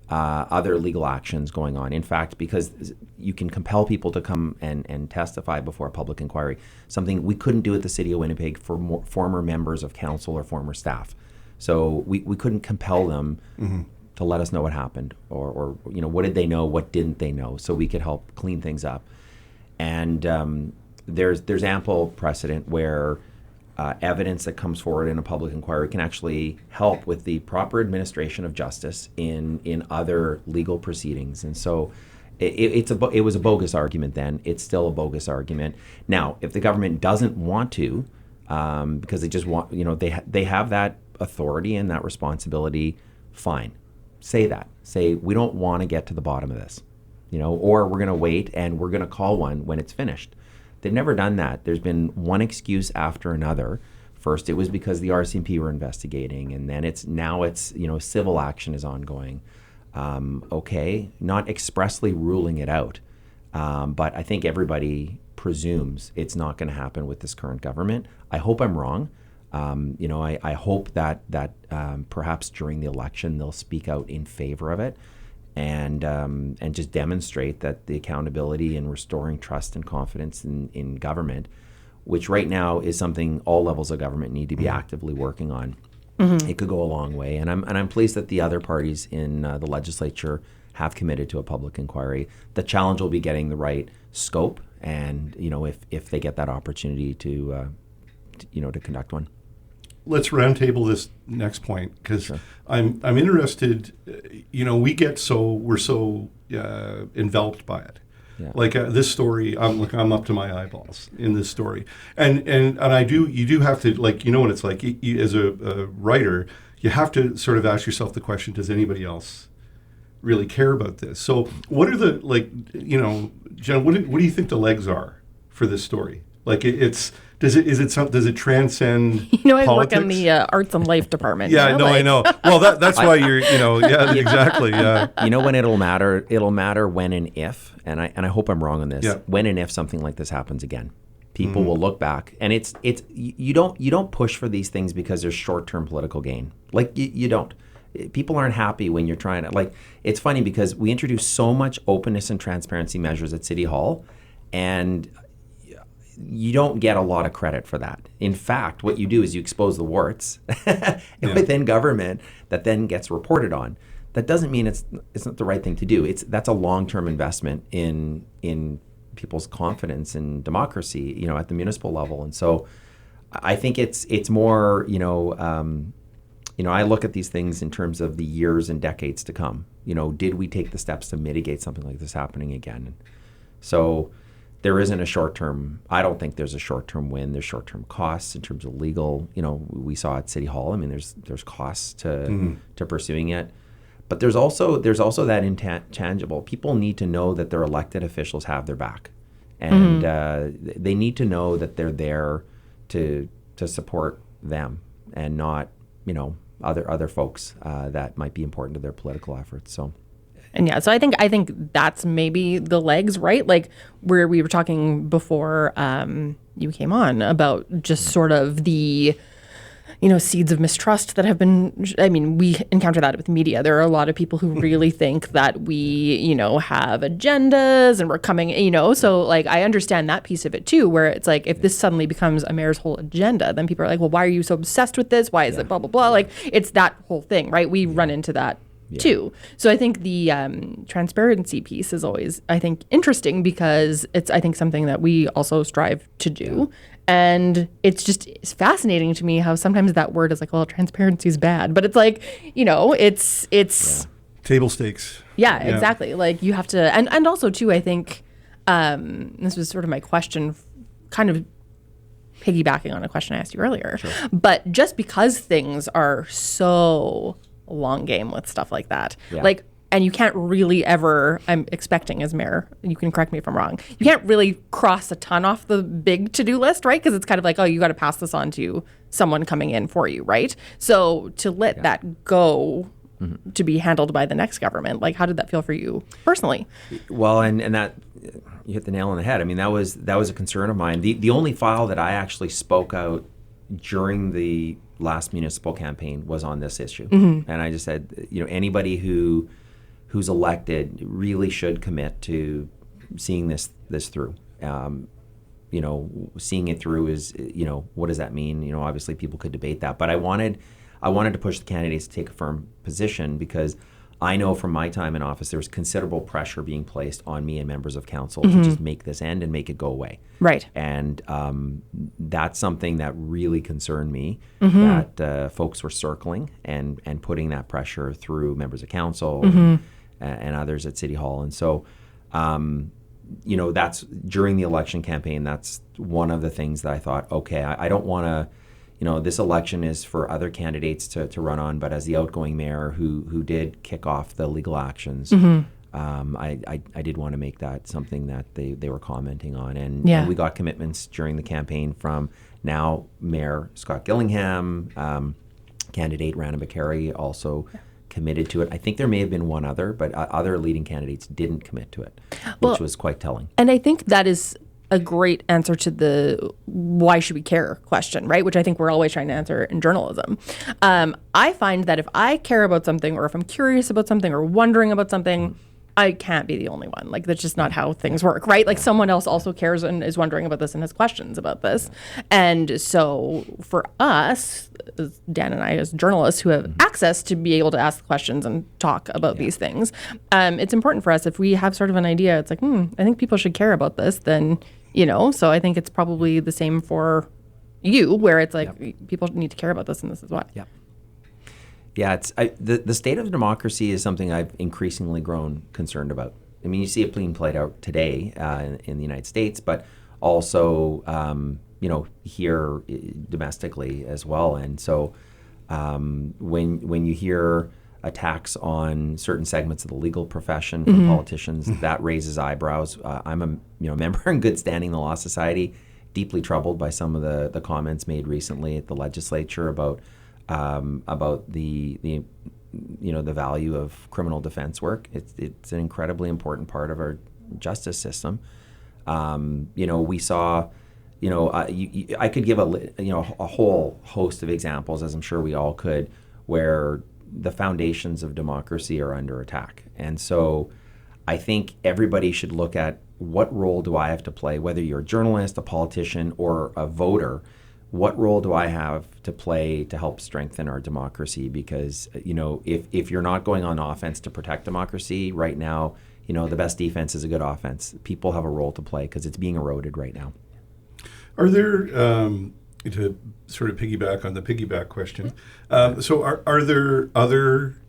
other legal actions going on. In fact, because you can compel people to come and testify before a public inquiry, something we couldn't do at the City of Winnipeg for former members of council or former staff. So we couldn't compel them to let us know what happened, or what did they know, what didn't they know, so we could help clean things up. And there's ample precedent where evidence that comes forward in a public inquiry can actually help with the proper administration of justice in other legal proceedings. And so it was a bogus argument then. It's still a bogus argument. Now, if the government doesn't want to, because they just want, they have that authority and that responsibility, fine. Say that. Say, we don't want to get to the bottom of this, or we're going to wait and we're going to call one when it's finished. They've never done that. There's been one excuse after another. First, it was because the RCMP were investigating, and then it's civil action is ongoing. Not expressly ruling it out, but I think everybody presumes it's not going to happen with this current government. I hope I'm wrong. I hope that perhaps during the election they'll speak out in favor of it, and just demonstrate that the accountability and restoring trust and confidence in government, which right now is something all levels of government need to be actively working on. it could go a long way. And I'm pleased that the other parties in the legislature have committed to a public inquiry. The challenge will be getting the right scope, and if they get that opportunity to conduct one. Let's roundtable this next point, because Sure. I'm interested. We're so enveloped by it. Yeah. Like this story, I'm up to my eyeballs in this story, and you do have to, like, what it's like. You, as a writer, you have to sort of ask yourself the question: does anybody else really care about this? So, what are the Jen? What do you think the legs are for this story? Like, does it transcend? I politics? work in the arts and life department. Yeah, I know. Well, that's why you're, yeah, exactly. Yeah. When it'll matter when and if, and I hope I'm wrong on this, when and if something like this happens again. People will look back, and it's you don't push for these things because there's short-term political gain. Like, you don't. People aren't happy when you're trying to, like, it's funny because we introduce so much openness and transparency measures at City Hall, and you don't get a lot of credit for that. In fact, what you do is you expose the warts within government that then gets reported on. That doesn't mean it's not the right thing to do. That's a long-term investment in people's confidence in democracy, at the municipal level. And so I think it's more, I look at these things in terms of the years and decades to come. Did we take the steps to mitigate something like this happening again? So there isn't a short-term, I don't think there's a short-term win. There's short-term costs in terms of legal, we saw at City Hall. I mean, there's costs to pursuing it. But there's also that intangible. People need to know that their elected officials have their back. And they need to know that they're there to support them and not, other folks that might be important to their political efforts. So. And so I think that's maybe the legs, right? Like, where we were talking before you came on about just sort of the, seeds of mistrust that have been, we encounter that with media. There are a lot of people who really think that we, have agendas and we're coming, so like, I understand that piece of it too, where it's like, if this suddenly becomes a mayor's whole agenda, then people are like, well, why are you so obsessed with this? Why is it blah, blah, blah? Like, it's that whole thing, right? We run into that too. So I think the transparency piece is always, I think, interesting because it's, I think, something that we also strive to do. And it's fascinating to me how sometimes that word is like, well, transparency is bad. But it's like, it's table stakes. Yeah, exactly. Like, you have to, and also too, I think, this was sort of my question, kind of piggybacking on a question I asked you earlier. Sure. But just because things are so long game with stuff like that, like, and you can't really ever, I'm expecting as mayor, you can correct me if I'm wrong, you can't really cross a ton off the big to-do list, right? Because it's kind of like, oh, you got to pass this on to someone coming in for you, right? So to let that go to be handled by the next government, like, how did that feel for you personally? Well, and that, you hit the nail on the head. I mean, that was a concern of mine. The only file that I actually spoke out during the last municipal campaign was on this issue. And I just said, anybody who's elected really should commit to seeing this through. Seeing it through is, what does that mean? Obviously people could debate that, but I wanted to push the candidates to take a firm position because I know from my time in office there was considerable pressure being placed on me and members of council to just make this end and make it go away. Right. And that's something that really concerned me, that folks were circling and putting that pressure through members of council and others at City Hall. And so, that's during the election campaign, that's one of the things that I thought, okay, I don't want to, this election is for other candidates to run on, but as the outgoing mayor who did kick off the legal actions, I did want to make that something that they were commenting on. And we got commitments during the campaign from now Mayor Scott Gillingham, candidate Rana McCary also committed to it. I think there may have been one other, but other leading candidates didn't commit to it, which was quite telling. And I think that is a great answer to the why should we care question, right? Which I think we're always trying to answer in journalism. I find that if I care about something or if I'm curious about something or wondering about something, I can't be the only one. Like, that's just not how things work, right? Like, someone else also cares and is wondering about this and has questions about this. And so for us, Dan and I, as journalists who have access to be able to ask questions and talk about these things, it's important for us. If we have sort of an idea, it's like, I think people should care about this, then, so I think it's probably the same for you, where it's like, people need to care about this, and this is why. Yeah. Yeah, the state of democracy is something I've increasingly grown concerned about. I mean, you see it being played out today in the United States, but also, here domestically as well. And so, when you hear attacks on certain segments of the legal profession from politicians, that raises eyebrows. I'm a member in good standing in the Law Society, deeply troubled by some of the comments made recently at the legislature about the value of criminal defense work. It's an incredibly important part of our justice system. We saw, I could give a whole host of examples, as I'm sure we all could, where the foundations of democracy are under attack. And so I think everybody should look at, what role do I have to play, whether you're a journalist, a politician, or a voter. What role do I have to play to help strengthen our democracy? Because, if you're not going on offense to protect democracy right now, the best defense is a good offense. People have a role to play because it's being eroded right now. Are there, to sort of piggyback on the piggyback question, so are there other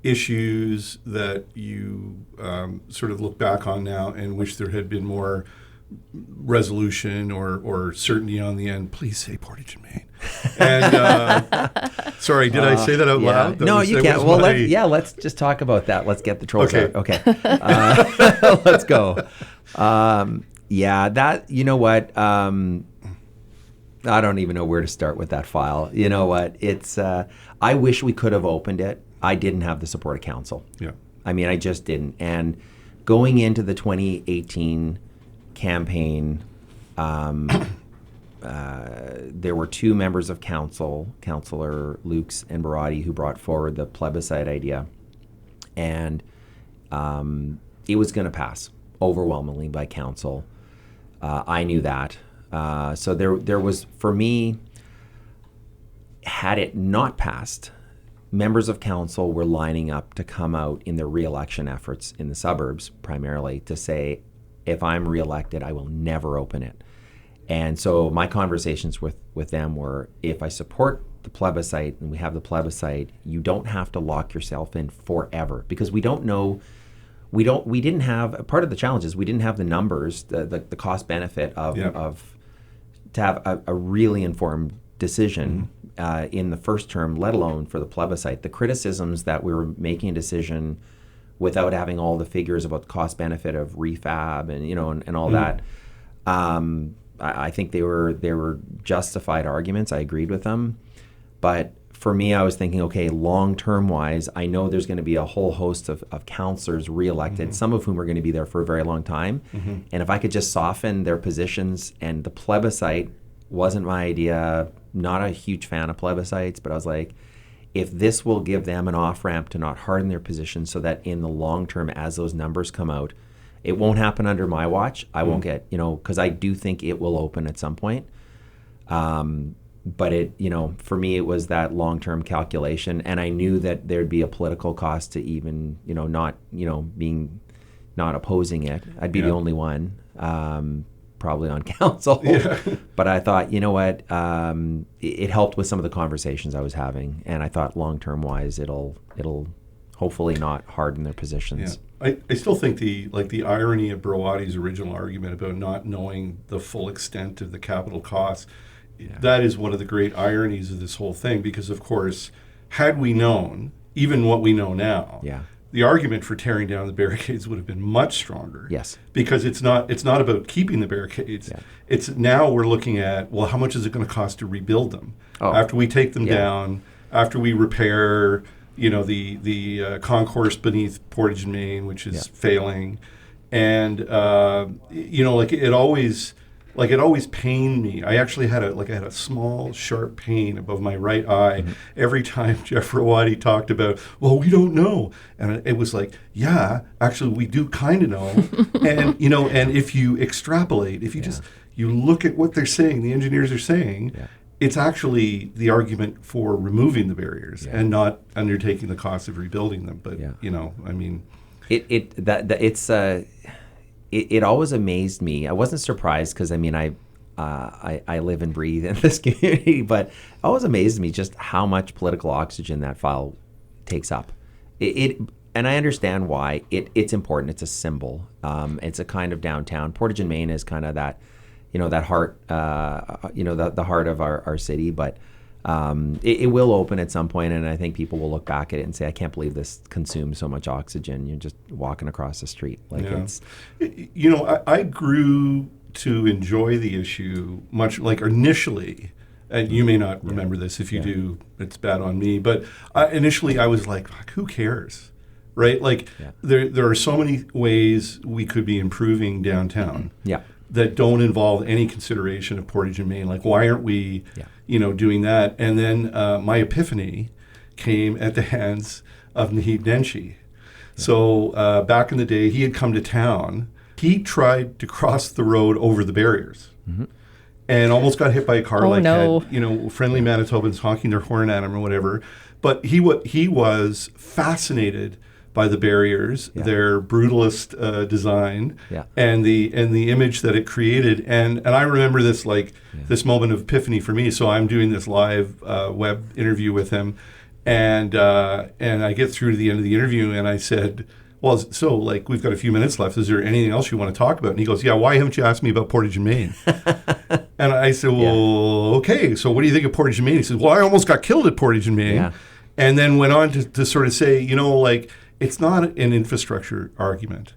issues that you sort of look back on now and wish there had been more resolution or certainty on the end? Please say Portage and Main. And sorry, did I say that out loud? No, you can't. Well, let's just talk about that. Let's get the trolls out. Okay. Let's go. That, you know what? I don't even know where to start with that file. You know what? It's, I wish we could have opened it. I didn't have the support of council. Yeah. I mean, I just didn't. And going into the 2018 campaign, there were two members of council, Councillor Lukes and Barati, who brought forward the plebiscite idea. And it was going to pass overwhelmingly by council. I knew that. So there was, for me, had it not passed, members of council were lining up to come out in their re-election efforts in the suburbs, primarily, to say, if I'm re-elected, I will never open it. And so my conversations with them were, if I support the plebiscite and we have the plebiscite, you don't have to lock yourself in forever, because we don't know. We didn't have, part of the challenge is we didn't have the numbers, the cost benefit of to have a really informed decision in the first term, let alone for the plebiscite. The criticisms that we were making a decision without having all the figures about the cost benefit of refab and all that. I think they were justified arguments. I agreed with them. But for me, I was thinking, okay, long-term wise, I know there's going to be a whole host of councillors reelected, some of whom are going to be there for a very long time. And if I could just soften their positions, and the plebiscite wasn't my idea, not a huge fan of plebiscites, but I was like, if this will give them an off-ramp to not harden their position so that in the long term, as those numbers come out, it won't happen under my watch. I won't get, because I do think it will open at some point. But it, for me, it was that long-term calculation, and I knew that there'd be a political cost to even, not opposing it. I'd be the only one, probably on council. But I thought, you know what, it helped with some of the conversations I was having, and I thought long-term wise, it'll hopefully not harden their positions. I still think the irony of Brawati's original argument about not knowing the full extent of the capital costs. That is one of the great ironies of this whole thing, because, of course, had we known even what we know now, the argument for tearing down the barricades would have been much stronger. Yes. Because it's not about keeping the barricades. It's now we're looking at, well, how much is it going to cost to rebuild them? After we take them down, after we repair, the concourse beneath Portage and Main, which is failing. And, it always... like it always pained me. I actually had a small sharp pain above my right eye every time Jeff Zoratti talked about, well, we don't know. And it was like, yeah, actually we do kind of know. And, and if you extrapolate, if you just, you look at what they're saying, the engineers are saying, it's actually the argument for removing the barriers and not undertaking the cost of rebuilding them. But, I mean... It always amazed me. I wasn't surprised because, I mean, I live and breathe in this community, but it always amazed me just how much political oxygen that file takes up. And I understand why. It's important. It's a symbol. It's a kind of downtown. Portage and Main is kind of that, that heart, the heart of our city. But it will open at some point, and I think people will look back at it and say, I can't believe this consumes so much oxygen. You're just walking across the street. It's... I grew to enjoy the issue much, like initially, and you may not remember this. If you do, it's bad on me. But initially I was like, who cares? Right? Like there are so many ways we could be improving downtown that don't involve any consideration of Portage and Main. Like, why aren't we, doing that? And then my epiphany came at the hands of Naheed Nenshi. So back in the day, he had come to town. He tried to cross the road over the barriers and almost got hit by a car. Friendly Manitobans honking their horn at him or whatever. But he was fascinated by the barriers, their brutalist design, and the image that it created. And I remember this this moment of epiphany for me. So I'm doing this live web interview with him, and I get through to the end of the interview, and I said, well, so we've got a few minutes left. Is there anything else you want to talk about? And he goes, yeah, why haven't you asked me about Portage and Main? And I said, well, okay, so what do you think of Portage and Main? He said, well, I almost got killed at Portage and Main. And then went on to sort of say, it's not an infrastructure argument.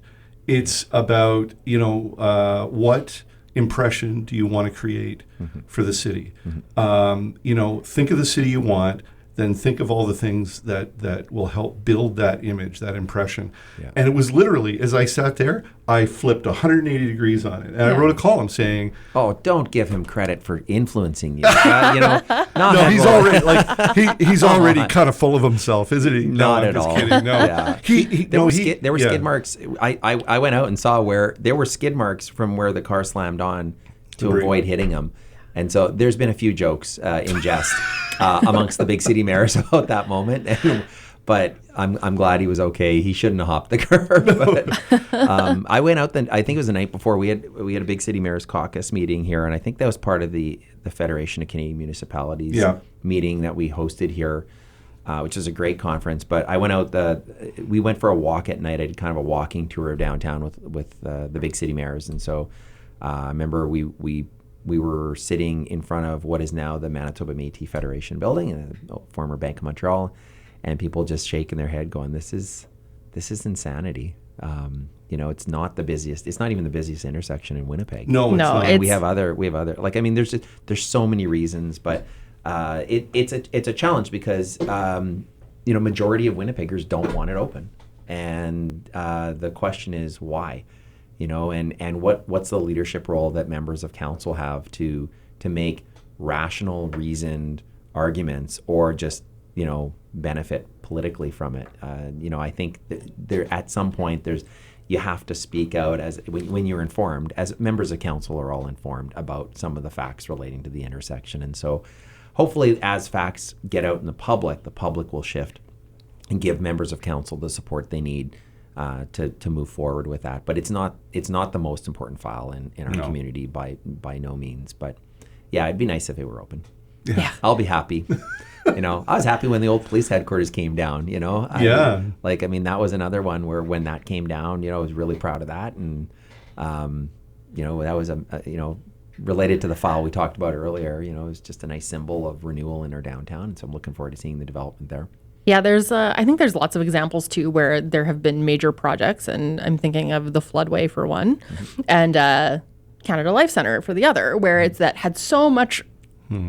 It's about, what impression do you want to create for the city? Think of the city you want, then think of all the things that will help build that image, that impression. And it was literally, as I sat there, I flipped 180 degrees on it. And I wrote a column saying... Oh, don't give him credit for influencing you. No, he's already he's already kind of full of himself, isn't he? Not at all. Kidding. No. There were skid marks. I went out and saw where there were skid marks from where the car slammed on to avoid hitting him. And so there's been a few jokes in jest amongst the big city mayors about that moment. But I'm glad he was okay. He shouldn't have hopped the curb. But I went out I think it was the night before. We had a big city mayors caucus meeting here, and I think that was part of the Federation of Canadian Municipalities meeting that we hosted here, which was a great conference. But I went out. We went for a walk at night. I did kind of a walking tour of downtown with the big city mayors, and so I remember we were sitting in front of what is now the Manitoba Métis Federation building, in the former Bank of Montreal, and people just shaking their head going, this is insanity. It's not the busiest. It's not even the busiest intersection in Winnipeg. No, it's not. We have other. There's so many reasons, but it's a challenge because majority of Winnipeggers don't want it open, and the question is why. And what's the leadership role that members of council have to make rational, reasoned arguments, or just benefit politically from it? I think there at some point you have to speak out as when you're informed. As members of council are all informed about some of the facts relating to the intersection, and so hopefully as facts get out in the public will shift and give members of council the support they need to move forward with that. But it's not the most important file in our community by no means. But yeah, it'd be nice if it were open. Yeah. I'll be happy. I was happy when the old police headquarters came down, that was another one where when that came down, I was really proud of that. And, that was, related to the file we talked about earlier, it was just a nice symbol of renewal in our downtown. And so I'm looking forward to seeing the development there. Yeah, I think there's lots of examples too where there have been major projects, and I'm thinking of the Floodway for one, and Canada Life Center for the other, where it's that had so much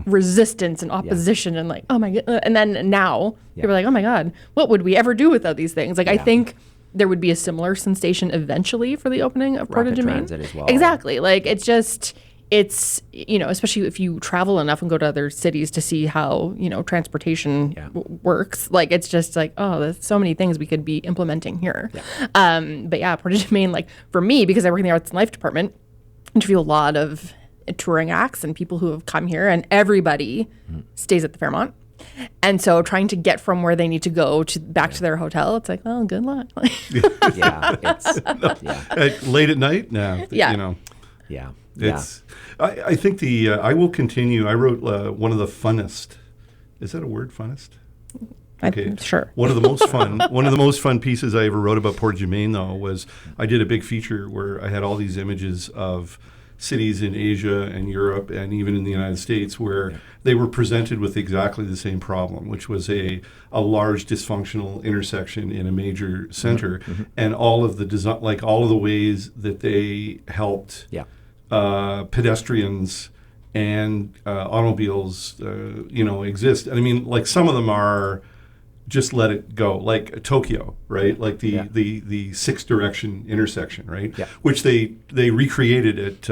resistance and opposition and oh my god, and then now people are like, oh my god, what would we ever do without these things? I think there would be a similar sensation eventually for the opening of Portage and Main as well. Exactly, it's just it's, especially if you travel enough and go to other cities to see how, transportation works. Like, it's just like, oh, there's so many things we could be implementing here. Yeah. But yeah, Portage and Main, like for me, because I work in the arts and life department, interview a lot of touring acts and people who have come here, and everybody stays at the Fairmont. And so trying to get from where they need to go back to their hotel, it's like, well, good luck. Late at night? No. Yeah. It's. I think I will continue. I wrote one of the funnest. Is that a word, funnest? Okay, sure. One of the most fun pieces I ever wrote about Portage and Main, though, was I did a big feature where I had all these images of cities in Asia and Europe and even in the United States where they were presented with exactly the same problem, which was a large dysfunctional intersection in a major center, and all of the design, like all of the ways that they helped pedestrians and automobiles, exist. And I mean, like some of them are just let it go, like Tokyo, right? Like the six direction intersection, right? Yeah. Which they recreated at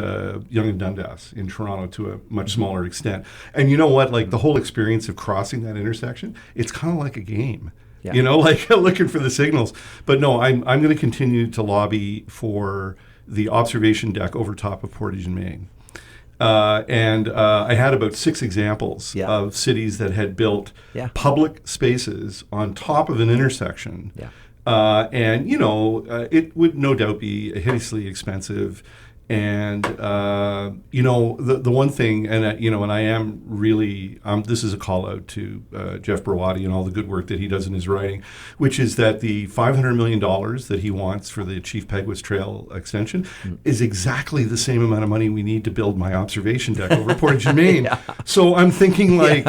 Yonge and Dundas in Toronto to a much smaller extent. And you know what? Like the whole experience of crossing that intersection, it's kind of like a game. Yeah. Like looking for the signals. But no, I'm going to continue to lobby for the observation deck over top of Portage and Main. And I had about 6 examples of cities that had built public spaces on top of an intersection. Yeah. And, it would no doubt be hideously expensive. And, the one thing, and I am really, this is a call out to Jeff Brawati and all the good work that he does in his writing, which is that the $500 million that he wants for the Chief Pegwitz Trail extension is exactly the same amount of money we need to build my observation deck over Portage and Main. So I'm thinking we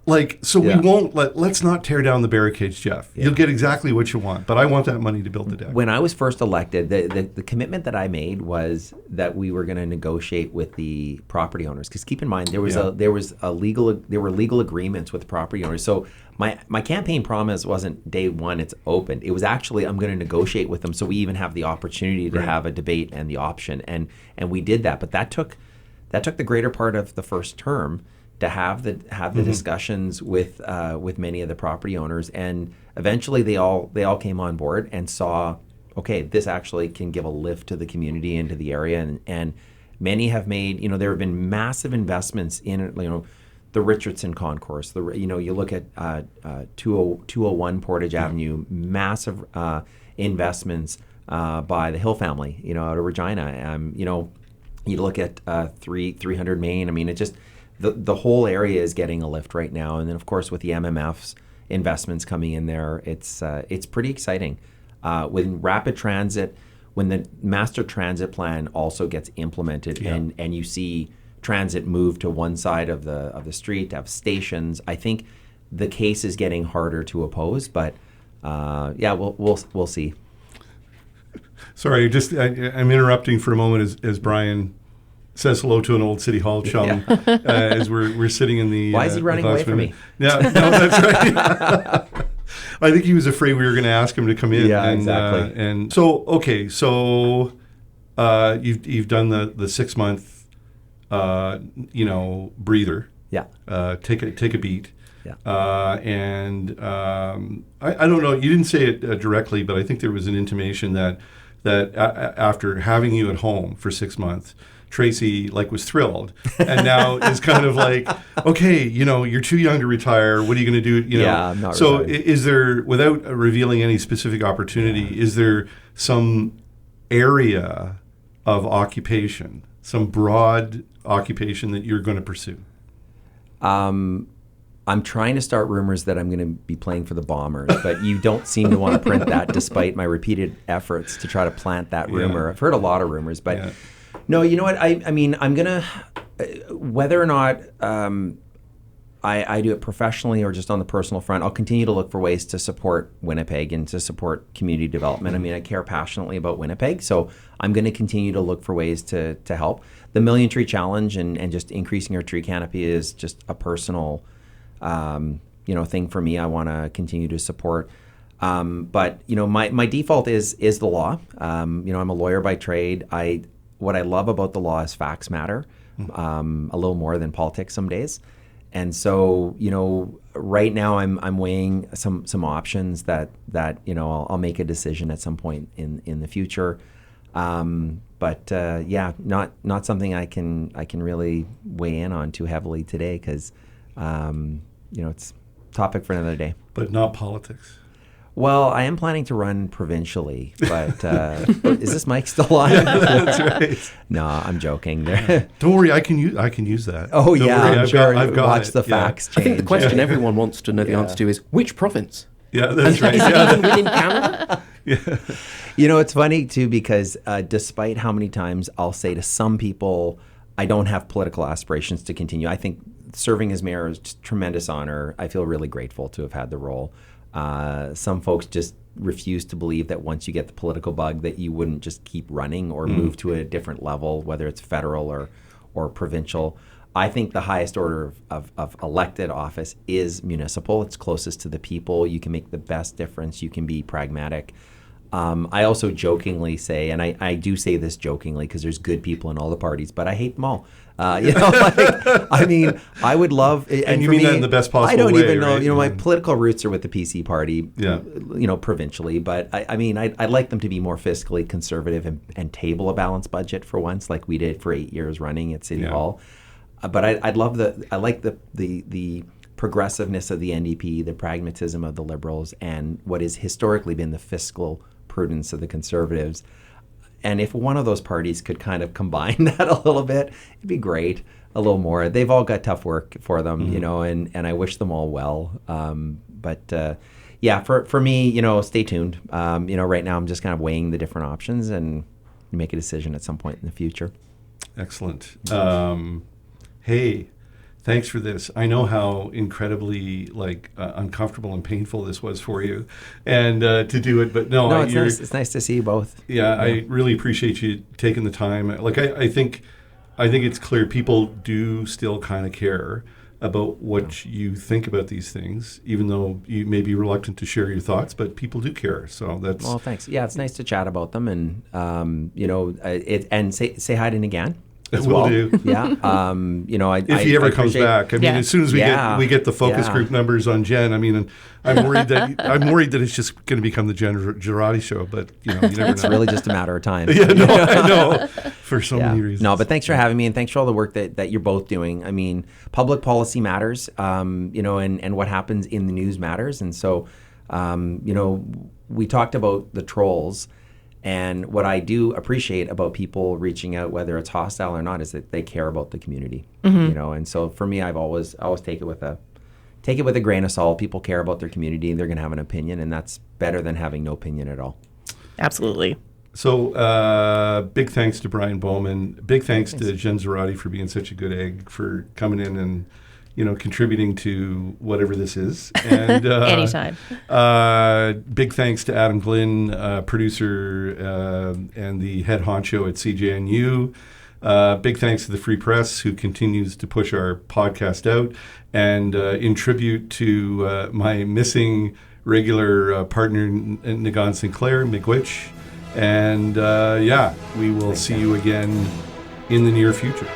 won't let's not tear down the barricades, Jeff. You'll get exactly what you want, but I want that money to build the deck. When I was first elected, the commitment that I made was that we were going to negotiate with the property owners. Because keep in mind, there were legal agreements with property owners. So my campaign promise wasn't day one, it's open. It was actually, I'm going to negotiate with them so we even have the opportunity to have a debate and the option. And we did that. But that took the greater part of the first term to have the discussions with many of the property owners, and eventually they all came on board and saw, okay, this actually can give a lift to the community and to the area, and many have made, there have been massive investments in, the Richardson Concourse, you look at 201 Portage Avenue, massive investments by the Hill family, out of Regina. You look at 300 Main. I mean, it just. The whole area is getting a lift right now, and then of course with the MMF's investments coming in there, it's pretty exciting. When rapid transit, when the master transit plan also gets implemented, and you see transit move to one side of the street, to have stations, I think the case is getting harder to oppose. But we'll see. Sorry, I'm interrupting for a moment as Brian says hello to an old City Hall chum as we're sitting in the. Why is he running away from me? Yeah, no, that's right. I think he was afraid we were going to ask him to come in. Yeah, exactly. And so you've done the 6 month, breather. Yeah. Take a beat. Yeah. I don't know. You didn't say it directly, but I think there was an intimation that after having you at home for 6 months, Tracy was thrilled, and now is kind of like, okay, you're too young to retire. What are you going to do? Yeah, I'm not so retiring. Is there, without revealing any specific opportunity, is there some area of occupation, some broad occupation that you're going to pursue? I'm trying to start rumors that I'm going to be playing for the Bombers, but you don't seem to want to print that, despite my repeated efforts to try to plant that rumor. I've heard a lot of rumors, but. Yeah. No, you know what? I mean, I'm going to, whether or not I do it professionally or just on the personal front, I'll continue to look for ways to support Winnipeg and to support community development. I mean, I care passionately about Winnipeg, so I'm going to continue to look for ways to help. The Million Tree Challenge and just increasing our tree canopy is just a personal, thing for me. I want to continue to support. But my default is the law. I'm a lawyer by trade. what I love about the law is facts matter, a little more than politics some days. And so, right now I'm weighing some options that I'll make a decision at some point in the future. But not something I can really weigh in on too heavily today because it's a topic for another day. But not politics. Well, I am planning to run provincially, but is this mic still on? That's right. No, I'm joking. Don't worry, I can use that. Oh, Don't yeah, worry, I'm sure. I've got Watch it. the facts change. I think the question everyone wants to know the answer to is, which province? Yeah, that's right. Is it Yeah. even within Canada? It's funny, too, because despite how many times I'll say to some people, I don't have political aspirations to continue. I think serving as mayor is just a tremendous honor. I feel really grateful to have had the role. Some folks just refuse to believe that once you get the political bug that you wouldn't just keep running or move to a different level, whether it's federal or provincial. I think the highest order of elected office is municipal. It's closest to the people. You can make the best difference. You can be pragmatic. I also jokingly say, and I do say this jokingly because there's good people in all the parties, but I hate them all. I would love, and you mean that in the best possible way. I don't even know. Right? My political roots are with the PC party. Yeah. Provincially, but I'd like them to be more fiscally conservative and table a balanced budget for once, like we did for 8 years running at City Hall. But I like the progressiveness of the NDP, the pragmatism of the Liberals, and what has historically been the fiscal prudence of the Conservatives. And if one of those parties could kind of combine that a little bit, it'd be great. A little more. They've all got tough work for them, and I wish them all well. For me, stay tuned. Right now I'm just kind of weighing the different options and make a decision at some point in the future. Excellent. Hey, thanks for this. I know how incredibly uncomfortable and painful this was for you, and to do it. But no, it's nice. It's nice to see you both. Yeah, I really appreciate you taking the time. I think it's clear people do still kind of care about what you think about these things, even though you may be reluctant to share your thoughts. But people do care, so that's. Well, thanks. Yeah, it's nice to chat about them, and and say hi to Nigan. Will do. Yeah. If he ever comes back, as soon as we get the focus group numbers on Jen, I'm worried that it's just going to become the Jen Zoratti show. But you never know. It's really just a matter of time. Yeah, no, I know for so many reasons. No, but thanks for having me, and thanks for all the work that you're both doing. Public policy matters, and what happens in the news matters, and so, we talked about the trolls. And what I do appreciate about people reaching out, whether it's hostile or not, is that they care about the community. And so for me, I've always take it with a grain of salt. People care about their community, and they're going to have an opinion, and that's better than having no opinion at all. Absolutely. So big thanks to Brian Bowman. Big thanks to Jen Zoratti for being such a good egg, for coming in and contributing to whatever this is. And anytime. Big thanks to Adam Glynn, producer and the head honcho at CJNU. Big thanks to the Free Press, who continues to push our podcast out. And in tribute to my missing regular partner, Nigan Sinclair, Miigwech. And we will see you again in the near future.